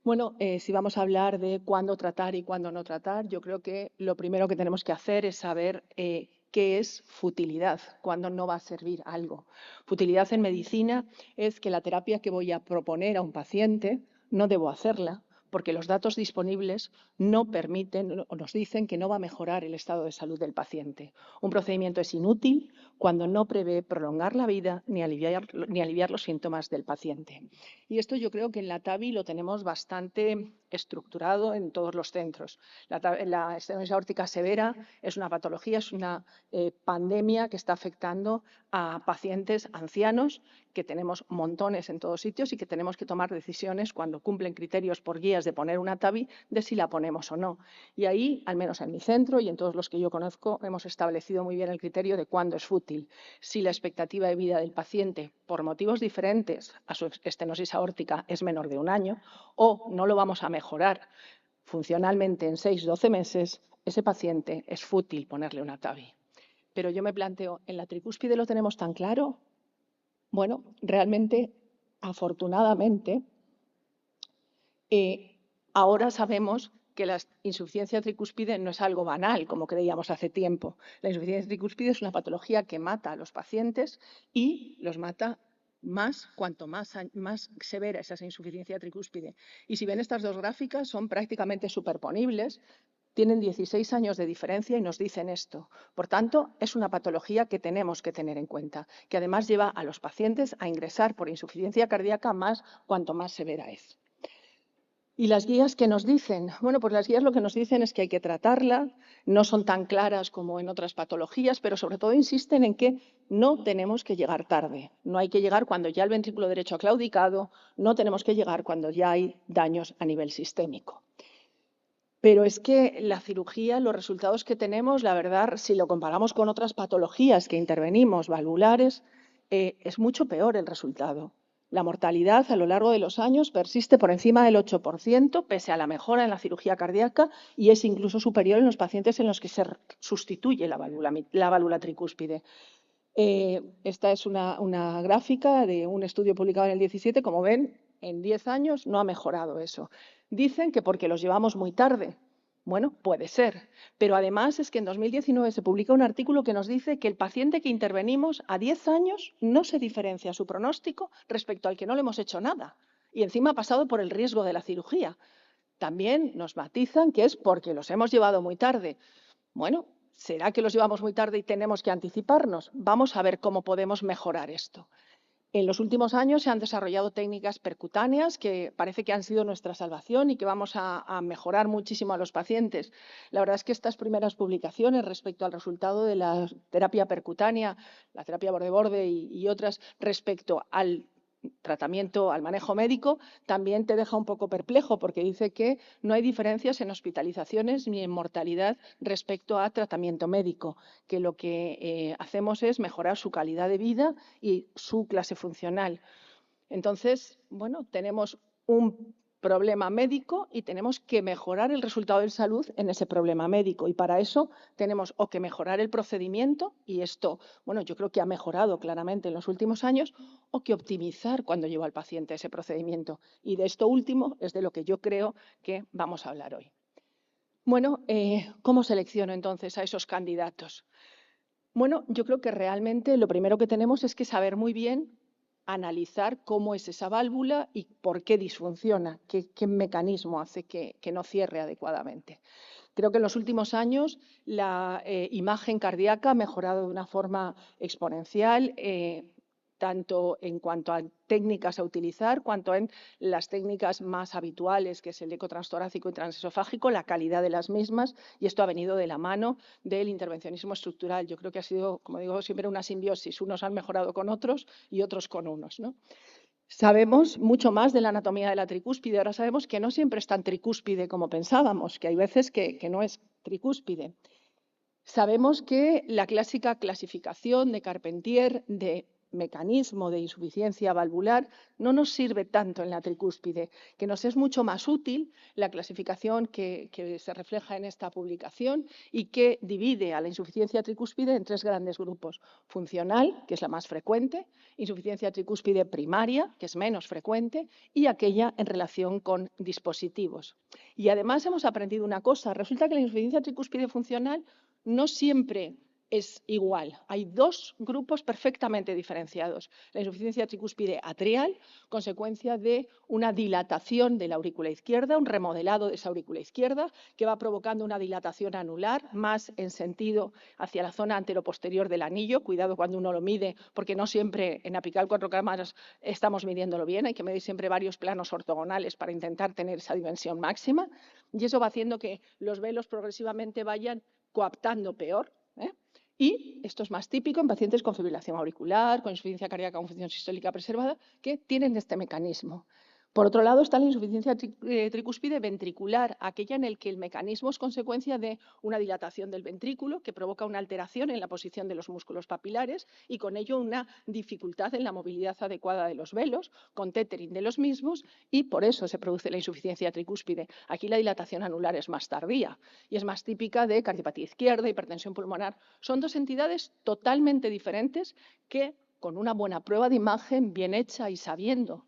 Bueno, si vamos a hablar de cuándo tratar y cuándo no tratar, yo creo que lo primero que tenemos que hacer es saber qué es futilidad, cuándo no va a servir algo. Futilidad en medicina es que la terapia que voy a proponer a un paciente no debo hacerla porque los datos disponibles no permiten o nos dicen que no va a mejorar el estado de salud del paciente. Un procedimiento es inútil cuando no prevé prolongar la vida ni aliviar los síntomas del paciente. Y esto yo creo que en la TAVI lo tenemos bastante estructurado en todos los centros. La estenosis aórtica severa es una patología, es una pandemia que está afectando a pacientes ancianos, que tenemos montones en todos sitios y que tenemos que tomar decisiones cuando cumplen criterios por guías de poner una TAVI de si la ponemos o no. Y ahí, al menos en mi centro y en todos los que yo conozco, hemos establecido muy bien el criterio de cuándo es fútil. Si la expectativa de vida del paciente, por motivos diferentes a su estenosis aórtica, es menor de 1 año o no lo vamos a mejorar funcionalmente en 6-12 meses, ese paciente es fútil ponerle una TAVI. Pero yo me planteo, ¿en la tricúspide lo tenemos tan claro? Bueno, realmente, afortunadamente, ahora sabemos que la insuficiencia tricúspide no es algo banal, como creíamos hace tiempo. La insuficiencia tricúspide es una patología que mata a los pacientes y los mata más cuanto más severa es esa insuficiencia tricúspide. Y si ven estas 2 gráficas, son prácticamente superponibles. Tienen 16 años de diferencia y nos dicen esto. Por tanto, es una patología que tenemos que tener en cuenta, que además lleva a los pacientes a ingresar por insuficiencia cardíaca cuanto más severa es. ¿Y las guías qué nos dicen? Bueno, pues las guías lo que nos dicen es que hay que tratarla, no son tan claras como en otras patologías, pero sobre todo insisten en que no tenemos que llegar tarde. No hay que llegar cuando ya el ventrículo derecho ha claudicado, no tenemos que llegar cuando ya hay daños a nivel sistémico. Pero es que la cirugía, los resultados que tenemos, la verdad, si lo comparamos con otras patologías que intervenimos, valvulares, es mucho peor el resultado. La mortalidad a lo largo de los años persiste por encima del 8%, pese a la mejora en la cirugía cardíaca, y es incluso superior en los pacientes en los que se sustituye la válvula tricúspide. Esta es una gráfica de un estudio publicado en el 17. Como ven, en 10 años no ha mejorado eso. Dicen que porque los llevamos muy tarde. Bueno, puede ser, pero además es que en 2019 se publica un artículo que nos dice que el paciente que intervenimos a 10 años no se diferencia su pronóstico respecto al que no le hemos hecho nada y encima ha pasado por el riesgo de la cirugía. También nos matizan que es porque los hemos llevado muy tarde. Bueno, ¿será que los llevamos muy tarde y tenemos que anticiparnos? Vamos a ver cómo podemos mejorar esto. En los últimos años se han desarrollado técnicas percutáneas que parece que han sido nuestra salvación y que vamos a mejorar muchísimo a los pacientes. La verdad es que estas primeras publicaciones respecto al resultado de la terapia percutánea, la terapia borde-borde y otras respecto al tratamiento, al manejo médico, también te deja un poco perplejo porque dice que no hay diferencias en hospitalizaciones ni en mortalidad respecto a tratamiento médico, que lo que hacemos es mejorar su calidad de vida y su clase funcional. Entonces, bueno, tenemos un problema médico y tenemos que mejorar el resultado de salud en ese problema médico. Y para eso tenemos o que mejorar el procedimiento, y esto, bueno, yo creo que ha mejorado claramente en los últimos años, o que optimizar cuando lleva al paciente ese procedimiento. Y de esto último es de lo que yo creo que vamos a hablar hoy. Bueno, ¿cómo selecciono entonces a esos candidatos? Bueno, yo creo que realmente lo primero que tenemos es que saber muy bien analizar cómo es esa válvula y por qué disfunciona, qué mecanismo hace que no cierre adecuadamente. Creo que en los últimos años la imagen cardíaca ha mejorado de una forma exponencial, tanto en cuanto a técnicas a utilizar, cuanto en las técnicas más habituales, que es el eco transtorácico y transesofágico, la calidad de las mismas, y esto ha venido de la mano del intervencionismo estructural. Yo creo que ha sido, como digo siempre, una simbiosis. Unos han mejorado con otros y otros con unos, ¿no? Sabemos mucho más de la anatomía de la tricúspide. Ahora sabemos que no siempre es tan tricúspide como pensábamos, que hay veces que no es tricúspide. Sabemos que la clásica clasificación de Carpentier de mecanismo de insuficiencia valvular no nos sirve tanto en la tricúspide, que nos es mucho más útil la clasificación que se refleja en esta publicación y que divide a la insuficiencia tricúspide en 3 grandes grupos: funcional, que es la más frecuente, insuficiencia tricúspide primaria, que es menos frecuente, y aquella en relación con dispositivos. Y además hemos aprendido una cosa: resulta que la insuficiencia tricúspide funcional no siempre es igual. Hay 2 grupos perfectamente diferenciados. La insuficiencia tricúspide atrial, consecuencia de una dilatación de la aurícula izquierda, un remodelado de esa aurícula izquierda, que va provocando una dilatación anular, más en sentido hacia la zona anteroposterior del anillo. Cuidado cuando uno lo mide, porque no siempre en apical 4 cámaras estamos midiéndolo bien. Hay que medir siempre varios planos ortogonales para intentar tener esa dimensión máxima. Y eso va haciendo que los velos progresivamente vayan coaptando peor. Y esto es más típico en pacientes con fibrilación auricular, con insuficiencia cardíaca con función sistólica preservada, que tienen este mecanismo. Por otro lado está la insuficiencia tricúspide ventricular, aquella en la que el mecanismo es consecuencia de una dilatación del ventrículo que provoca una alteración en la posición de los músculos papilares y con ello una dificultad en la movilidad adecuada de los velos, con tethering de los mismos, y por eso se produce la insuficiencia tricúspide. Aquí la dilatación anular es más tardía y es más típica de cardiopatía izquierda, hipertensión pulmonar. Son 2 entidades totalmente diferentes que, con una buena prueba de imagen bien hecha y sabiendo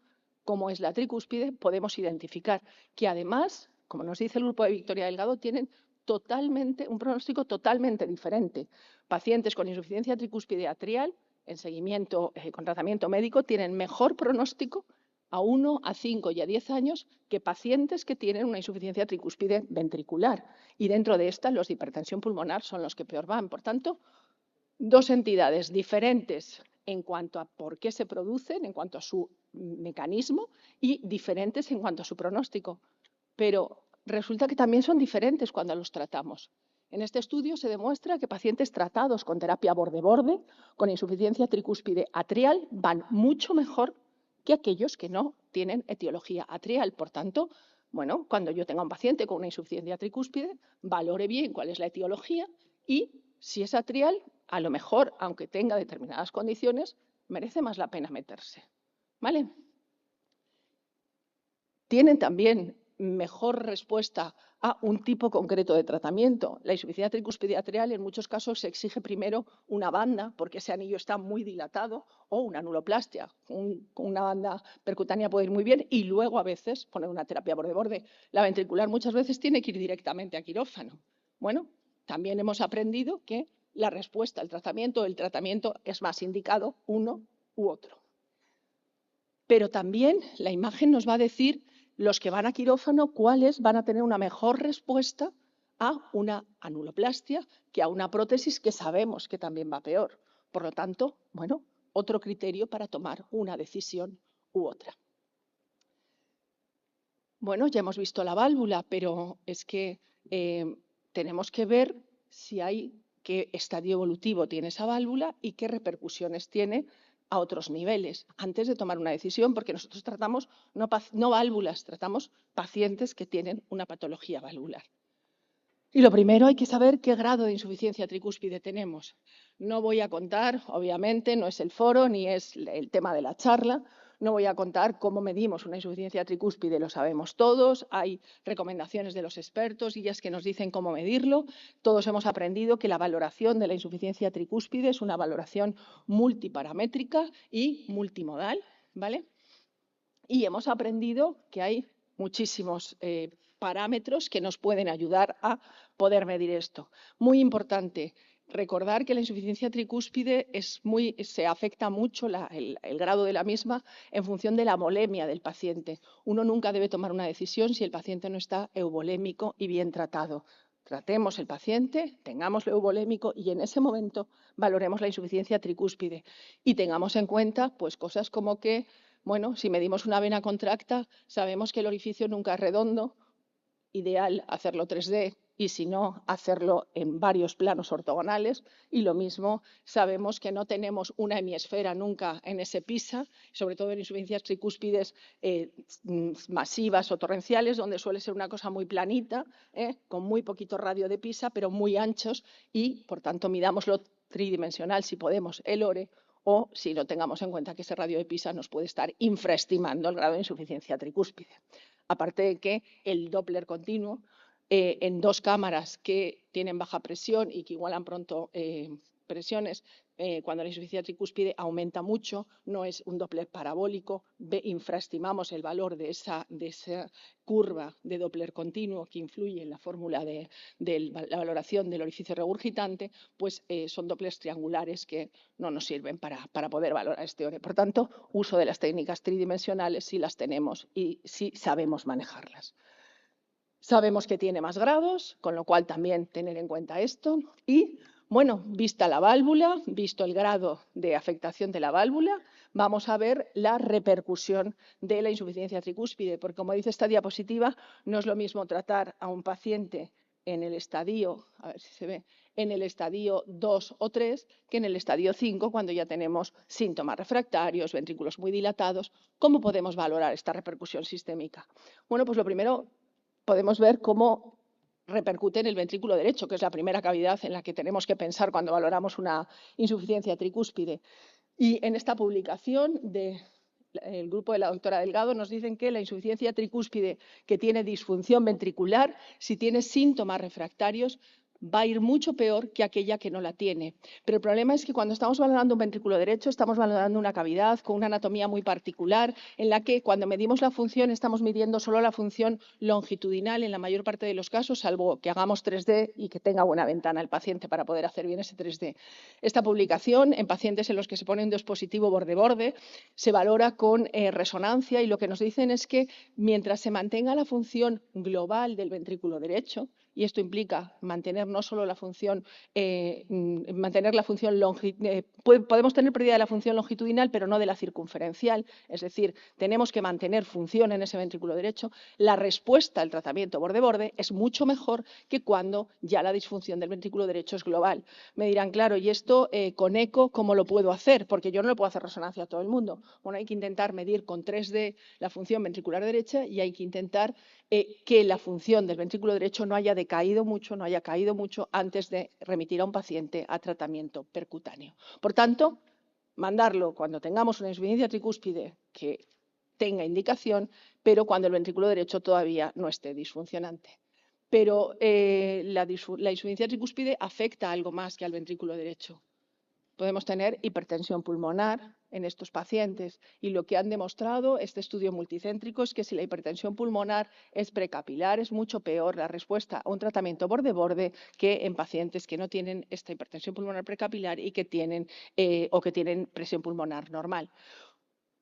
cómo es la tricúspide, podemos identificar que además, como nos dice el grupo de Victoria Delgado, tienen un pronóstico totalmente diferente. Pacientes con insuficiencia tricúspide atrial, en seguimiento con tratamiento médico, tienen mejor pronóstico a 1, a 5 y a 10 años que pacientes que tienen una insuficiencia tricúspide ventricular. Y dentro de esta, los de hipertensión pulmonar son los que peor van. Por tanto, 2 entidades diferentes en cuanto a por qué se producen, en cuanto a su mecanismo, y diferentes en cuanto a su pronóstico. Pero resulta que también son diferentes cuando los tratamos. En este estudio se demuestra que pacientes tratados con terapia borde-borde, con insuficiencia tricúspide atrial, van mucho mejor que aquellos que no tienen etiología atrial. Por tanto, bueno, cuando yo tenga un paciente con una insuficiencia tricúspide, valore bien cuál es la etiología y, si es atrial, a lo mejor, aunque tenga determinadas condiciones, merece más la pena meterse. ¿Vale? Tienen también mejor respuesta a un tipo concreto de tratamiento. La insuficiencia tricúspide atrial en muchos casos se exige primero una banda, porque ese anillo está muy dilatado, o una anuloplastia. Una banda percutánea puede ir muy bien y luego a veces poner una terapia borde-borde. La ventricular muchas veces tiene que ir directamente a quirófano. Bueno, también hemos aprendido que la respuesta al tratamiento, el tratamiento es más indicado uno u otro. Pero también la imagen nos va a decir los que van a quirófano cuáles van a tener una mejor respuesta a una anuloplastia que a una prótesis que sabemos que también va peor. Por lo tanto, bueno, otro criterio para tomar una decisión u otra. Bueno, ya hemos visto la válvula, pero es que tenemos que ver si qué estadio evolutivo tiene esa válvula y qué repercusiones tiene a otros niveles, antes de tomar una decisión, porque nosotros tratamos no válvulas, tratamos pacientes que tienen una patología valvular. Y lo primero, hay que saber qué grado de insuficiencia tricúspide tenemos. No voy a contar, obviamente, no es el foro ni es el tema de la charla, no voy a contar cómo medimos una insuficiencia tricúspide, lo sabemos todos, hay recomendaciones de los expertos, guías que nos dicen cómo medirlo. Todos hemos aprendido que la valoración de la insuficiencia tricúspide es una valoración multiparamétrica y multimodal, ¿vale? Y hemos aprendido que hay muchísimos parámetros que nos pueden ayudar a poder medir esto. Muy importante, recordar que la insuficiencia tricúspide se afecta mucho el grado de la misma en función de la molemia del paciente. Uno nunca debe tomar una decisión si el paciente no está euvolémico y bien tratado. Tratemos el paciente, tengámoslo euvolémico y en ese momento valoremos la insuficiencia tricúspide. Y tengamos en cuenta pues, cosas como que, bueno, si medimos una vena contracta, sabemos que el orificio nunca es redondo, ideal hacerlo 3D y si no, hacerlo en varios planos ortogonales. Y lo mismo, sabemos que no tenemos una hemisfera nunca en ese PISA, sobre todo en insuficiencias tricúspides masivas o torrenciales, donde suele ser una cosa muy planita, con muy poquito radio de PISA, pero muy anchos y, por tanto, midámoslo tridimensional si podemos, el ORE, o si no tengamos en cuenta que ese radio de PISA nos puede estar infraestimando el grado de insuficiencia tricúspide. Aparte de que el Doppler continuo en dos cámaras que tienen baja presión y que igualan pronto presiones, cuando la insuficiencia tricúspide aumenta mucho, no es un Doppler parabólico, infraestimamos el valor de esa curva de Doppler continuo que influye en la fórmula de la valoración del orificio regurgitante, pues son Dopplers triangulares que no nos sirven para poder valorar este ORE. Por tanto, uso de las técnicas tridimensionales si las tenemos y si sabemos manejarlas. Sabemos que tiene más grados, con lo cual también tener en cuenta esto. Y, bueno, vista la válvula, visto el grado de afectación de la válvula, vamos a ver la repercusión de la insuficiencia tricúspide, porque como dice esta diapositiva, no es lo mismo tratar a un paciente en el estadio, a ver si se ve, en el estadio 2 o 3 que en el estadio 5 cuando ya tenemos síntomas refractarios, ventrículos muy dilatados. ¿Cómo podemos valorar esta repercusión sistémica? Bueno, pues lo primero, podemos ver cómo repercute en el ventrículo derecho, que es la primera cavidad en la que tenemos que pensar cuando valoramos una insuficiencia tricúspide. Y en esta publicación del grupo de la doctora Delgado nos dicen que la insuficiencia tricúspide que tiene disfunción ventricular, si tiene síntomas refractarios, va a ir mucho peor que aquella que no la tiene. Pero el problema es que cuando estamos valorando un ventrículo derecho, estamos valorando una cavidad con una anatomía muy particular, en la que cuando medimos la función estamos midiendo solo la función longitudinal en la mayor parte de los casos, salvo que hagamos 3D y que tenga buena ventana el paciente para poder hacer bien ese 3D. Esta publicación, en pacientes en los que se pone un dispositivo borde-borde, se valora con resonancia y lo que nos dicen es que mientras se mantenga la función global del ventrículo derecho, y esto implica mantener no solo la función, podemos tener pérdida de la función longitudinal, pero no de la circunferencial, es decir, tenemos que mantener función en ese ventrículo derecho. La respuesta al tratamiento borde-borde es mucho mejor que cuando ya la disfunción del ventrículo derecho es global. Me dirán, claro, ¿y esto con eco cómo lo puedo hacer? Porque yo no le puedo hacer resonancia a todo el mundo. Bueno, hay que intentar medir con 3D la función ventricular derecha y hay que intentar que la función del ventrículo derecho no haya decaído mucho, no haya caído mucho antes de remitir a un paciente a tratamiento percutáneo. Por tanto, mandarlo cuando tengamos una insuficiencia tricúspide que tenga indicación, pero cuando el ventrículo derecho todavía no esté disfuncionante. Pero la insuficiencia tricúspide afecta algo más que al ventrículo derecho. Podemos tener hipertensión pulmonar en estos pacientes y lo que han demostrado este estudio multicéntrico es que si la hipertensión pulmonar es precapilar es mucho peor la respuesta a un tratamiento borde-borde que en pacientes que no tienen esta hipertensión pulmonar precapilar y que tienen presión pulmonar normal.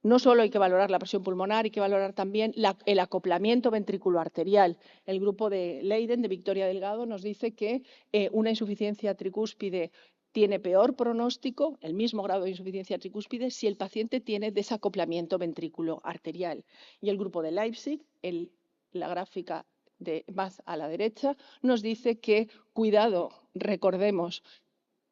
No solo hay que valorar la presión pulmonar, hay que valorar también el acoplamiento ventriculoarterial. El grupo de Leiden, de Victoria Delgado, nos dice que una insuficiencia tricúspide tiene peor pronóstico, el mismo grado de insuficiencia tricúspide, si el paciente tiene desacoplamiento ventriculoarterial. Y el grupo de Leipzig, la gráfica más a la derecha, nos dice que, cuidado, recordemos,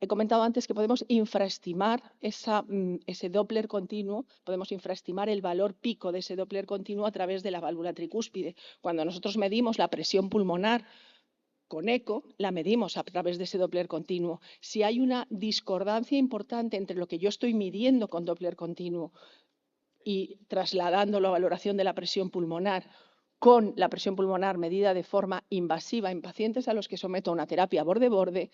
he comentado antes que podemos infraestimar ese Doppler continuo, podemos infraestimar el valor pico de ese Doppler continuo a través de la válvula tricúspide. Cuando nosotros medimos la presión pulmonar con eco, la medimos a través de ese Doppler continuo. Si hay una discordancia importante entre lo que yo estoy midiendo con Doppler continuo y trasladándolo a valoración de la presión pulmonar con la presión pulmonar medida de forma invasiva en pacientes a los que someto a una terapia borde-borde,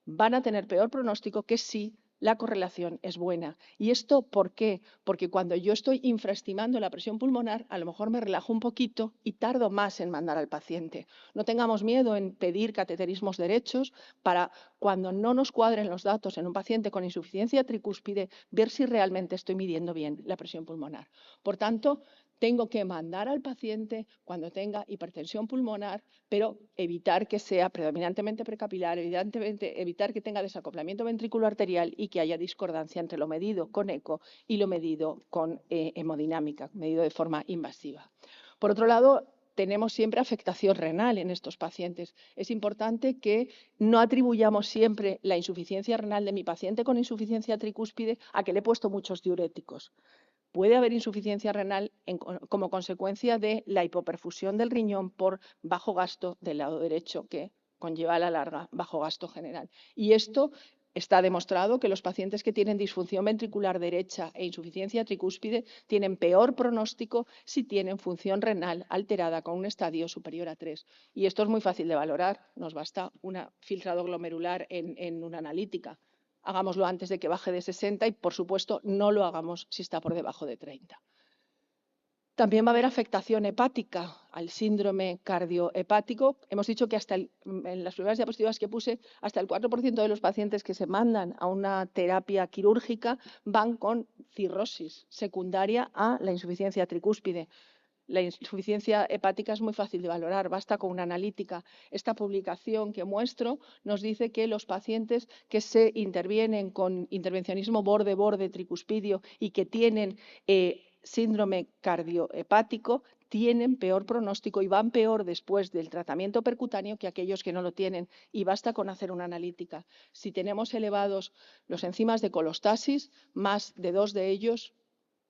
van a tener peor pronóstico que si la correlación es buena. ¿Y esto por qué? Porque cuando yo estoy infraestimando la presión pulmonar, a lo mejor me relajo un poquito y tardo más en mandar al paciente. No tengamos miedo en pedir cateterismos derechos para, cuando no nos cuadren los datos en un paciente con insuficiencia tricúspide, ver si realmente estoy midiendo bien la presión pulmonar. Por tanto, tengo que mandar al paciente cuando tenga hipertensión pulmonar, pero evitar que sea predominantemente precapilar, evitar que tenga desacoplamiento ventriculoarterial y que haya discordancia entre lo medido con eco y lo medido con hemodinámica, medido de forma invasiva. Por otro lado, tenemos siempre afectación renal en estos pacientes. Es importante que no atribuyamos siempre la insuficiencia renal de mi paciente con insuficiencia tricúspide a que le he puesto muchos diuréticos. Puede haber insuficiencia renal como consecuencia de la hipoperfusión del riñón por bajo gasto del lado derecho, que conlleva a la larga bajo gasto general. Y esto está demostrado que los pacientes que tienen disfunción ventricular derecha e insuficiencia tricúspide tienen peor pronóstico si tienen función renal alterada con un estadio superior a 3. Y esto es muy fácil de valorar. Nos basta un filtrado glomerular en una analítica. Hagámoslo antes de que baje de 60 y, por supuesto, no lo hagamos si está por debajo de 30. También va a haber afectación hepática al síndrome cardiohepático. Hemos dicho que en las primeras diapositivas que puse, hasta el 4% de los pacientes que se mandan a una terapia quirúrgica van con cirrosis secundaria a la insuficiencia tricúspide. La insuficiencia hepática es muy fácil de valorar, basta con una analítica. Esta publicación que muestro nos dice que los pacientes que se intervienen con intervencionismo borde-borde tricuspidio y que tienen síndrome cardiohepático tienen peor pronóstico y van peor después del tratamiento percutáneo que aquellos que no lo tienen, y basta con hacer una analítica. Si tenemos elevados los enzimas de colostasis, más de 2 de ellos,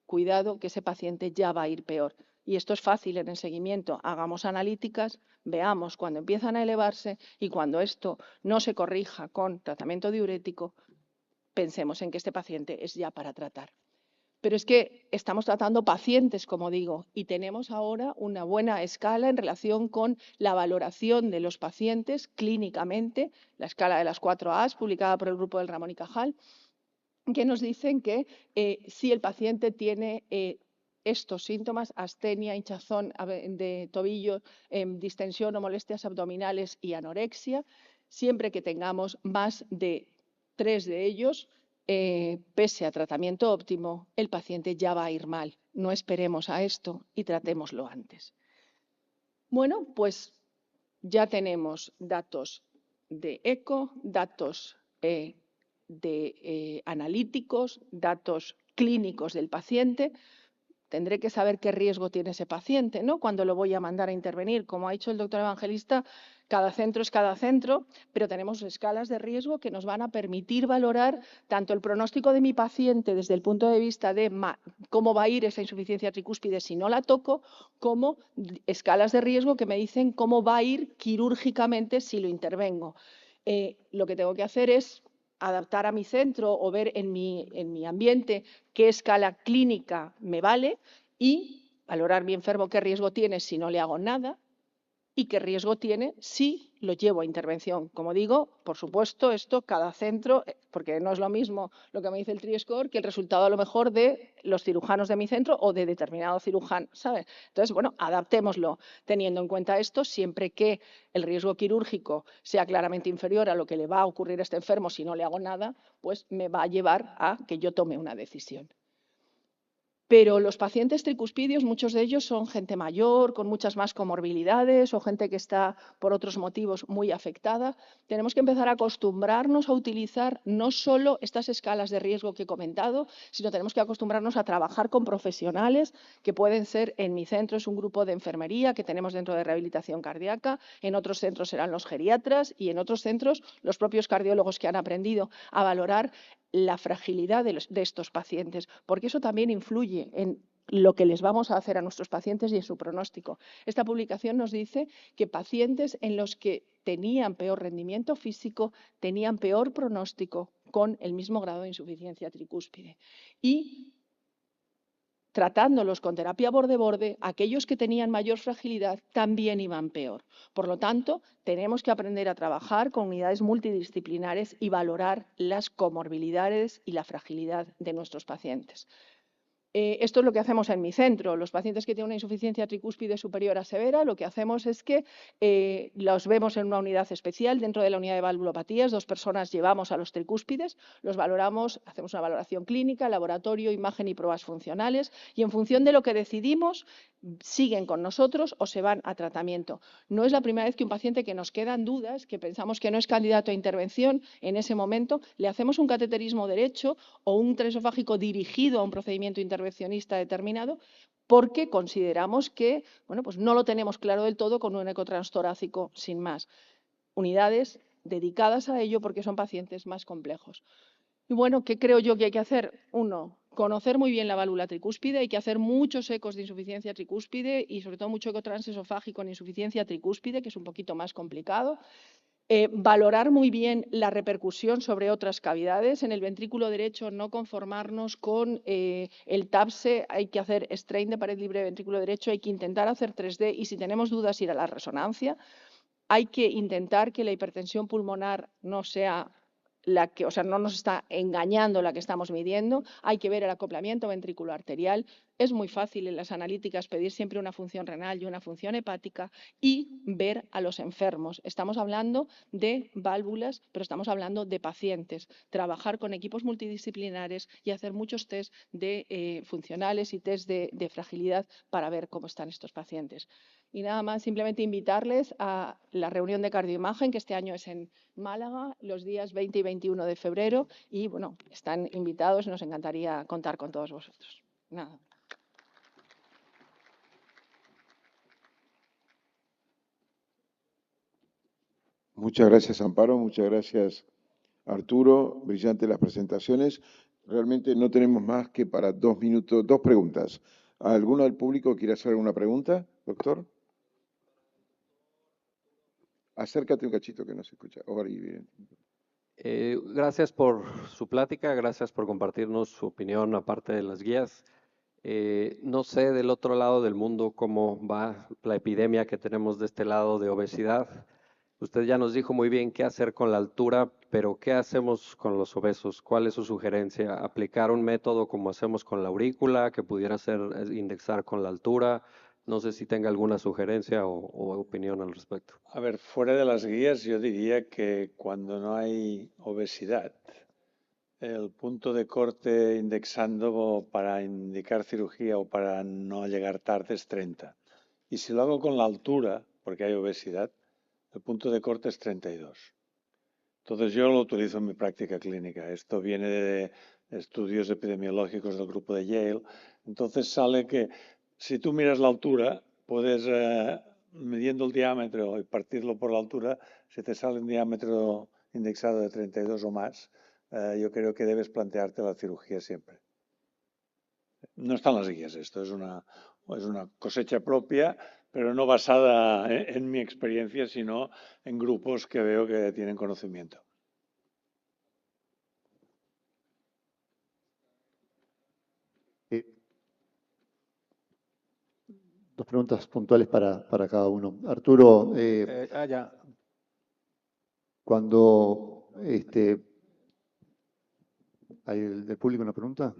cuidado que ese paciente ya va a ir peor. Y esto es fácil en el seguimiento. Hagamos analíticas, veamos cuando empiezan a elevarse y cuando esto no se corrija con tratamiento diurético, pensemos en que este paciente es ya para tratar. Pero es que estamos tratando pacientes, como digo, y tenemos ahora una buena escala en relación con la valoración de los pacientes clínicamente, la escala de las 4 A's publicada por el grupo del Ramón y Cajal, que nos dicen que si el paciente tiene estos síntomas, astenia, hinchazón de tobillo, distensión o molestias abdominales y anorexia, siempre que tengamos más de 3 de ellos, pese a tratamiento óptimo, el paciente ya va a ir mal. No esperemos a esto y tratémoslo antes. Bueno, pues ya tenemos datos de eco, datos analíticos, datos clínicos del paciente. Tendré que saber qué riesgo tiene ese paciente, ¿no? Cuando lo voy a mandar a intervenir. Como ha dicho el doctor Evangelista, cada centro es cada centro, pero tenemos escalas de riesgo que nos van a permitir valorar tanto el pronóstico de mi paciente desde el punto de vista de cómo va a ir esa insuficiencia tricúspide si no la toco, como escalas de riesgo que me dicen cómo va a ir quirúrgicamente si lo intervengo. Lo que tengo que hacer es adaptar a mi centro o ver en mi ambiente qué escala clínica me vale y valorar mi enfermo qué riesgo tiene si no le hago nada y qué riesgo tiene si lo llevo a intervención. Como digo, por supuesto, esto cada centro, porque no es lo mismo lo que me dice el TRISCOR que el resultado a lo mejor de los cirujanos de mi centro o de determinado cirujano, ¿sabes? Entonces, bueno, adaptémoslo teniendo en cuenta esto, siempre que el riesgo quirúrgico sea claramente inferior a lo que le va a ocurrir a este enfermo si no le hago nada, pues me va a llevar a que yo tome una decisión. Pero los pacientes tricuspidios, muchos de ellos son gente mayor, con muchas más comorbilidades o gente que está por otros motivos muy afectada. Tenemos que empezar a acostumbrarnos a utilizar no solo estas escalas de riesgo que he comentado, sino tenemos que acostumbrarnos a trabajar con profesionales que pueden ser, en mi centro es un grupo de enfermería que tenemos dentro de rehabilitación cardíaca, en otros centros serán los geriatras y en otros centros los propios cardiólogos que han aprendido a valorar la fragilidad de estos pacientes, porque eso también influye en lo que les vamos a hacer a nuestros pacientes y en su pronóstico. Esta publicación nos dice que pacientes en los que tenían peor rendimiento físico, tenían peor pronóstico con el mismo grado de insuficiencia tricúspide. Y tratándolos con terapia borde-borde, aquellos que tenían mayor fragilidad también iban peor. Por lo tanto, tenemos que aprender a trabajar con unidades multidisciplinares y valorar las comorbilidades y la fragilidad de nuestros pacientes. Esto es lo que hacemos en mi centro. Los pacientes que tienen una insuficiencia tricúspide superior a severa, lo que hacemos es que los vemos en una unidad especial. Dentro de la unidad de valvulopatías, 2 personas llevamos a los tricúspides, los valoramos, hacemos una valoración clínica, laboratorio, imagen y pruebas funcionales, y en función de lo que decidimos, siguen con nosotros o se van a tratamiento. No es la primera vez que un paciente que nos quedan dudas, que pensamos que no es candidato a intervención, en ese momento le hacemos un cateterismo derecho o un tren esofágico dirigido a un procedimiento intervencionista determinado, porque consideramos que pues no lo tenemos claro del todo con un ecotranstorácico sin más. Unidades dedicadas a ello porque son pacientes más complejos. Y bueno, ¿qué creo yo que hay que hacer? Uno, conocer muy bien la válvula tricúspide, hay que hacer muchos ecos de insuficiencia tricúspide y sobre todo mucho eco transesofágico en insuficiencia tricúspide, que es un poquito más complicado. Valorar muy bien la repercusión sobre otras cavidades. En el ventrículo derecho no conformarnos con el TAPSE, hay que hacer strain de pared libre de ventrículo derecho, hay que intentar hacer 3D y si tenemos dudas ir a la resonancia. Hay que intentar que la hipertensión pulmonar no sea la que, no nos está engañando la que estamos midiendo. Hay que ver el acoplamiento ventricular arterial. Es muy fácil en las analíticas pedir siempre una función renal y una función hepática y ver a los enfermos. Estamos hablando de válvulas, pero estamos hablando de pacientes. Trabajar con equipos multidisciplinares y hacer muchos test de funcionales y test de fragilidad para ver cómo están estos pacientes. Y nada más, simplemente invitarles a la reunión de cardioimagen, que este año es en Málaga, los días 20 y 21 de febrero. Y bueno, están invitados, nos encantaría contar con todos vosotros. Nada. Muchas gracias, Amparo. Muchas gracias, Arturo. Brillantes las presentaciones. Realmente no tenemos más que para 2 minutos, 2 preguntas. ¿Alguno del público quiere hacer alguna pregunta, doctor? Acércate un cachito que no se escucha. Ahora, Gracias por su plática, gracias por compartirnos su opinión aparte de las guías. No sé del otro lado del mundo cómo va la epidemia que tenemos de este lado de obesidad. Usted ya nos dijo muy bien qué hacer con la altura, pero ¿qué hacemos con los obesos? ¿Cuál es su sugerencia? ¿Aplicar un método como hacemos con la aurícula, que pudiera ser indexar con la altura? No sé si tenga alguna sugerencia o opinión al respecto. A ver, fuera de las guías, yo diría que cuando no hay obesidad, el punto de corte indexando para indicar cirugía o para no llegar tarde es 30. Y si lo hago con la altura, porque hay obesidad, el punto de corte es 32. Entonces yo lo utilizo en mi práctica clínica. Esto viene de estudios epidemiológicos del grupo de Yale. Entonces sale que si tú miras la altura, puedes, midiendo el diámetro y partirlo por la altura, si te sale un diámetro indexado de 32 o más, yo creo que debes plantearte la cirugía siempre. No están las guías, esto es una cosecha propia, pero no basada en mi experiencia, sino en grupos que veo que tienen conocimiento. dos preguntas puntuales para cada uno. Arturo, Ya. cuando ¿hay del público una pregunta?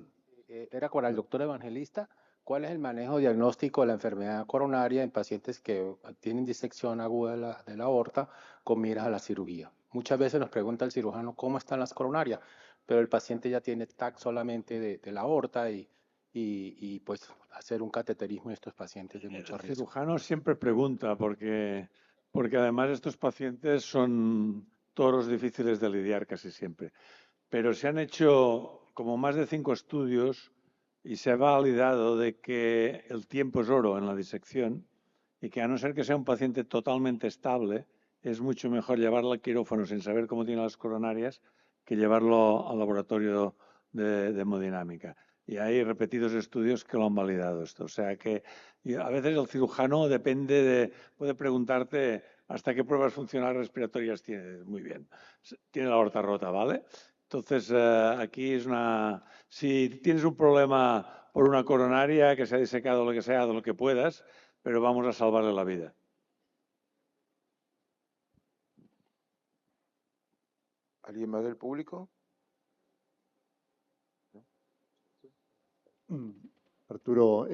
Era para el doctor Evangelista. ¿Cuál es el manejo diagnóstico de la enfermedad coronaria en pacientes que tienen disección aguda de la aorta con miras a la cirugía? Muchas veces nos pregunta el cirujano cómo están las coronarias, pero el paciente ya tiene TAC solamente de la aorta y pues hacer un cateterismo de estos pacientes de mucho El riesgo. cirujano siempre pregunta porque además estos pacientes son toros difíciles de lidiar casi siempre. Pero se han hecho como más de 5 estudios y se ha validado de que el tiempo es oro en la disección y que a no ser que sea un paciente totalmente estable, es mucho mejor llevarlo al quirófano sin saber cómo tiene las coronarias que llevarlo al laboratorio de hemodinámica. Y hay repetidos estudios que lo han validado esto. O sea que a veces el cirujano puede preguntarte hasta qué pruebas funcionales respiratorias tiene. Muy bien. Tiene la aorta rota, ¿vale? Entonces, aquí es si tienes un problema por una coronaria, que se ha disecado lo que sea, de lo que puedas, pero vamos a salvarle la vida. ¿Alguien más del público? Arturo,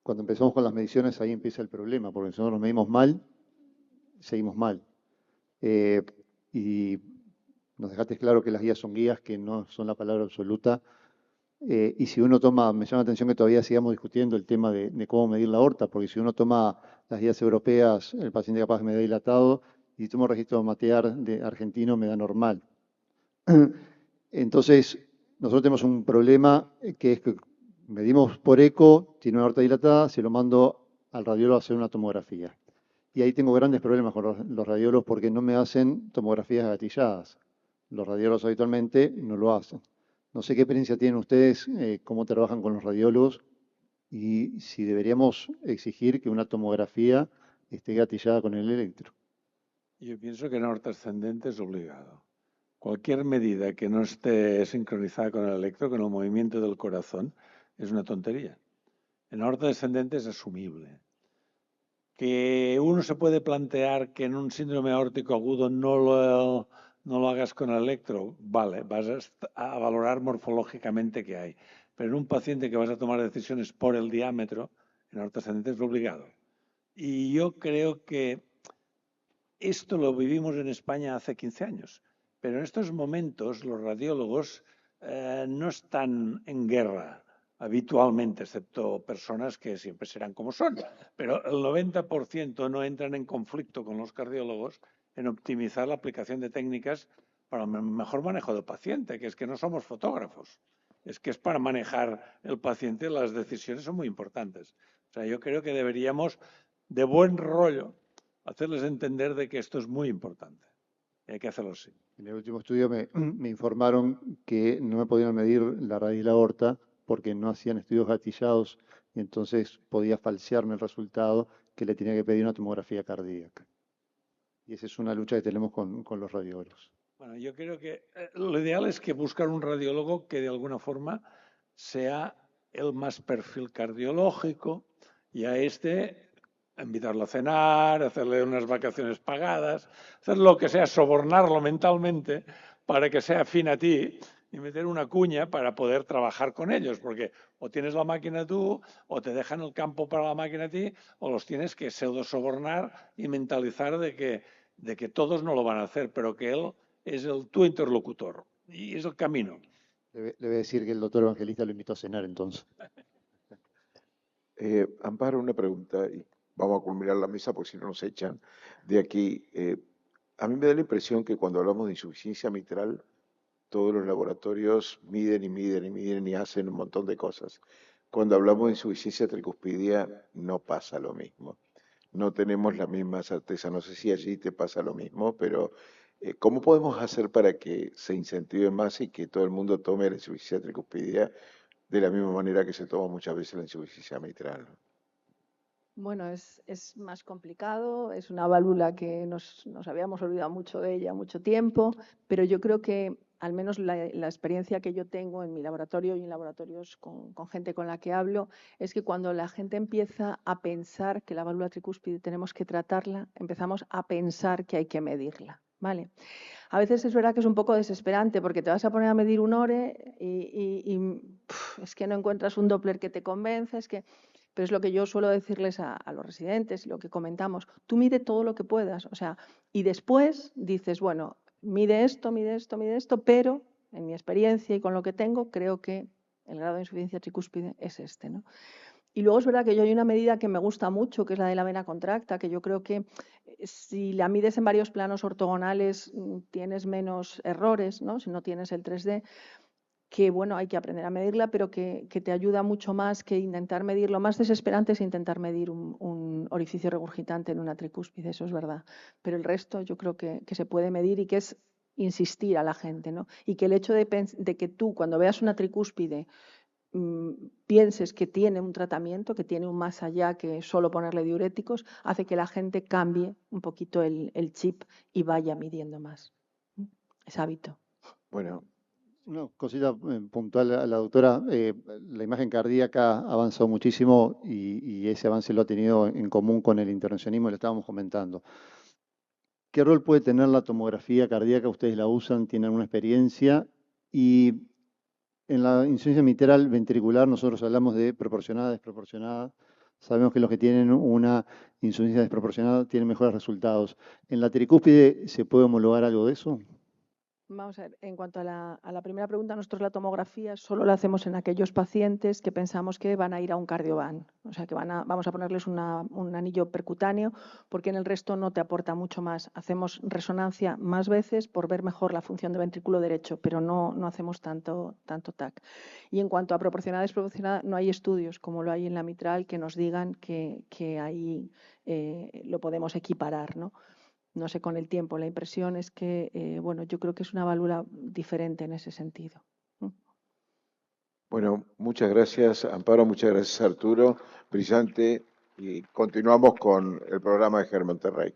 cuando empezamos con las mediciones ahí empieza el problema, porque si nosotros nos medimos mal, seguimos mal. Y nos dejaste claro que las guías son guías, que no son la palabra absoluta. Y si uno toma, me llama la atención que todavía sigamos discutiendo el tema de cómo medir la aorta, porque si uno toma las guías europeas, el paciente capaz me da dilatado, y si tomo registro matear de argentino, me da normal. Entonces, nosotros tenemos un problema que es que medimos por eco, tiene una aorta dilatada, se lo mando al radiólogo a hacer una tomografía. Y ahí tengo grandes problemas con los radiólogos porque no me hacen tomografías gatilladas. Los radiólogos habitualmente no lo hacen. No sé qué experiencia tienen ustedes, cómo trabajan con los radiólogos y si deberíamos exigir que una tomografía esté gatillada con el electro. Yo pienso que en aorta ascendente es obligado. Cualquier medida que no esté sincronizada con el electro, con el movimiento del corazón, es una tontería. En aorta descendente es asumible. Que uno se puede plantear que en un síndrome aórtico agudo no lo hagas con el electro, vale, vas a valorar morfológicamente qué hay. Pero en un paciente que vas a tomar decisiones por el diámetro, en aorta ascendente es obligado. Y yo creo que esto lo vivimos en España hace 15 años, pero en estos momentos los radiólogos no están en guerra habitualmente, excepto personas que siempre serán como son, pero el 90% no entran en conflicto con los cardiólogos en optimizar la aplicación de técnicas para el mejor manejo del paciente, que es que no somos fotógrafos, es que es para manejar el paciente, las decisiones son muy importantes. O sea, yo creo que deberíamos, de buen rollo, hacerles entender de que esto es muy importante y hay que hacerlo así. En el último estudio me informaron que no me podían medir la raíz de la aorta porque no hacían estudios gatillados y entonces podía falsearme el resultado que le tenía que pedir una tomografía cardíaca. Y esa es una lucha que tenemos con los radiólogos. Bueno, yo creo que lo ideal es que buscar un radiólogo que de alguna forma sea el más perfil cardiológico y a invitarlo a cenar, hacerle unas vacaciones pagadas, hacer lo que sea, sobornarlo mentalmente para que sea afín a ti y meter una cuña para poder trabajar con ellos, porque o tienes la máquina tú, o te dejan el campo para la máquina a ti, o los tienes que pseudo sobornar y mentalizar de que todos no lo van a hacer, pero que él es tu interlocutor y es el camino. Le voy a decir que el doctor Evangelista lo invitó a cenar entonces. Amparo, una pregunta y vamos a culminar la mesa porque si no nos echan de aquí. A mí me da la impresión que cuando hablamos de insuficiencia mitral, todos los laboratorios miden y miden y miden y hacen un montón de cosas. Cuando hablamos de insuficiencia tricuspidia, no pasa lo mismo. No tenemos la misma certeza. No sé si allí te pasa lo mismo, pero ¿cómo podemos hacer para que se incentive más y que todo el mundo tome la insuficiencia tricuspidia de la misma manera que se toma muchas veces la insuficiencia mitral? Bueno, es más complicado, es una válvula que nos habíamos olvidado mucho de ella mucho tiempo, pero yo creo que al menos la experiencia que yo tengo en mi laboratorio y en laboratorios con gente con la que hablo, es que cuando la gente empieza a pensar que la válvula tricúspide tenemos que tratarla, empezamos a pensar que hay que medirla, ¿vale? A veces es verdad que es un poco desesperante porque te vas a poner a medir un ORE es que no encuentras un Doppler que te convenza, pero es lo que yo suelo decirles a los residentes y lo que comentamos. Tú mide todo lo que puedas, o sea, y después dices, bueno, mide esto, pero en mi experiencia y con lo que tengo, creo que el grado de insuficiencia tricúspide es este, ¿no? Y luego es verdad que yo hay una medida que me gusta mucho, que es la de la vena contracta, que yo creo que si la mides en varios planos ortogonales tienes menos errores, ¿no? Si no tienes el 3D, que bueno, hay que aprender a medirla, pero que te ayuda mucho más que intentar medir. Lo más desesperante es intentar medir un orificio regurgitante en una tricúspide, eso es verdad. Pero el resto yo creo que se puede medir y que es insistir a la gente, ¿no? Y que el hecho de que tú cuando veas una tricúspide pienses que tiene un tratamiento, que tiene un más allá que solo ponerle diuréticos, hace que la gente cambie un poquito el chip y vaya midiendo más. Es hábito. Bueno, Una cosita puntual a la doctora. La imagen cardíaca ha avanzado muchísimo y ese avance lo ha tenido en común con el intervencionismo, lo estábamos comentando. ¿Qué rol puede tener la tomografía cardíaca? ¿Ustedes la usan? ¿Tienen alguna experiencia? Y en la insuficiencia mitral ventricular nosotros hablamos de proporcionada, desproporcionada. Sabemos que los que tienen una insuficiencia desproporcionada tienen mejores resultados. ¿En la tricúspide se puede homologar algo de eso? Vamos a ver, en cuanto a la primera pregunta, nosotros la tomografía solo la hacemos en aquellos pacientes que pensamos que van a ir a un cardiován, o sea que vamos a ponerles un anillo percutáneo, porque en el resto no te aporta mucho más. Hacemos resonancia más veces por ver mejor la función del ventrículo derecho, pero no hacemos tanto TAC. Y en cuanto a proporcionada y desproporcionada, no hay estudios como lo hay en la mitral que nos digan que ahí lo podemos equiparar, ¿no? No sé, con el tiempo. La impresión es que, bueno, yo creo que es una válvula diferente en ese sentido. bueno, muchas gracias, Amparo, muchas gracias, Arturo. Brillante. Y continuamos con el programa de GER Monterrey.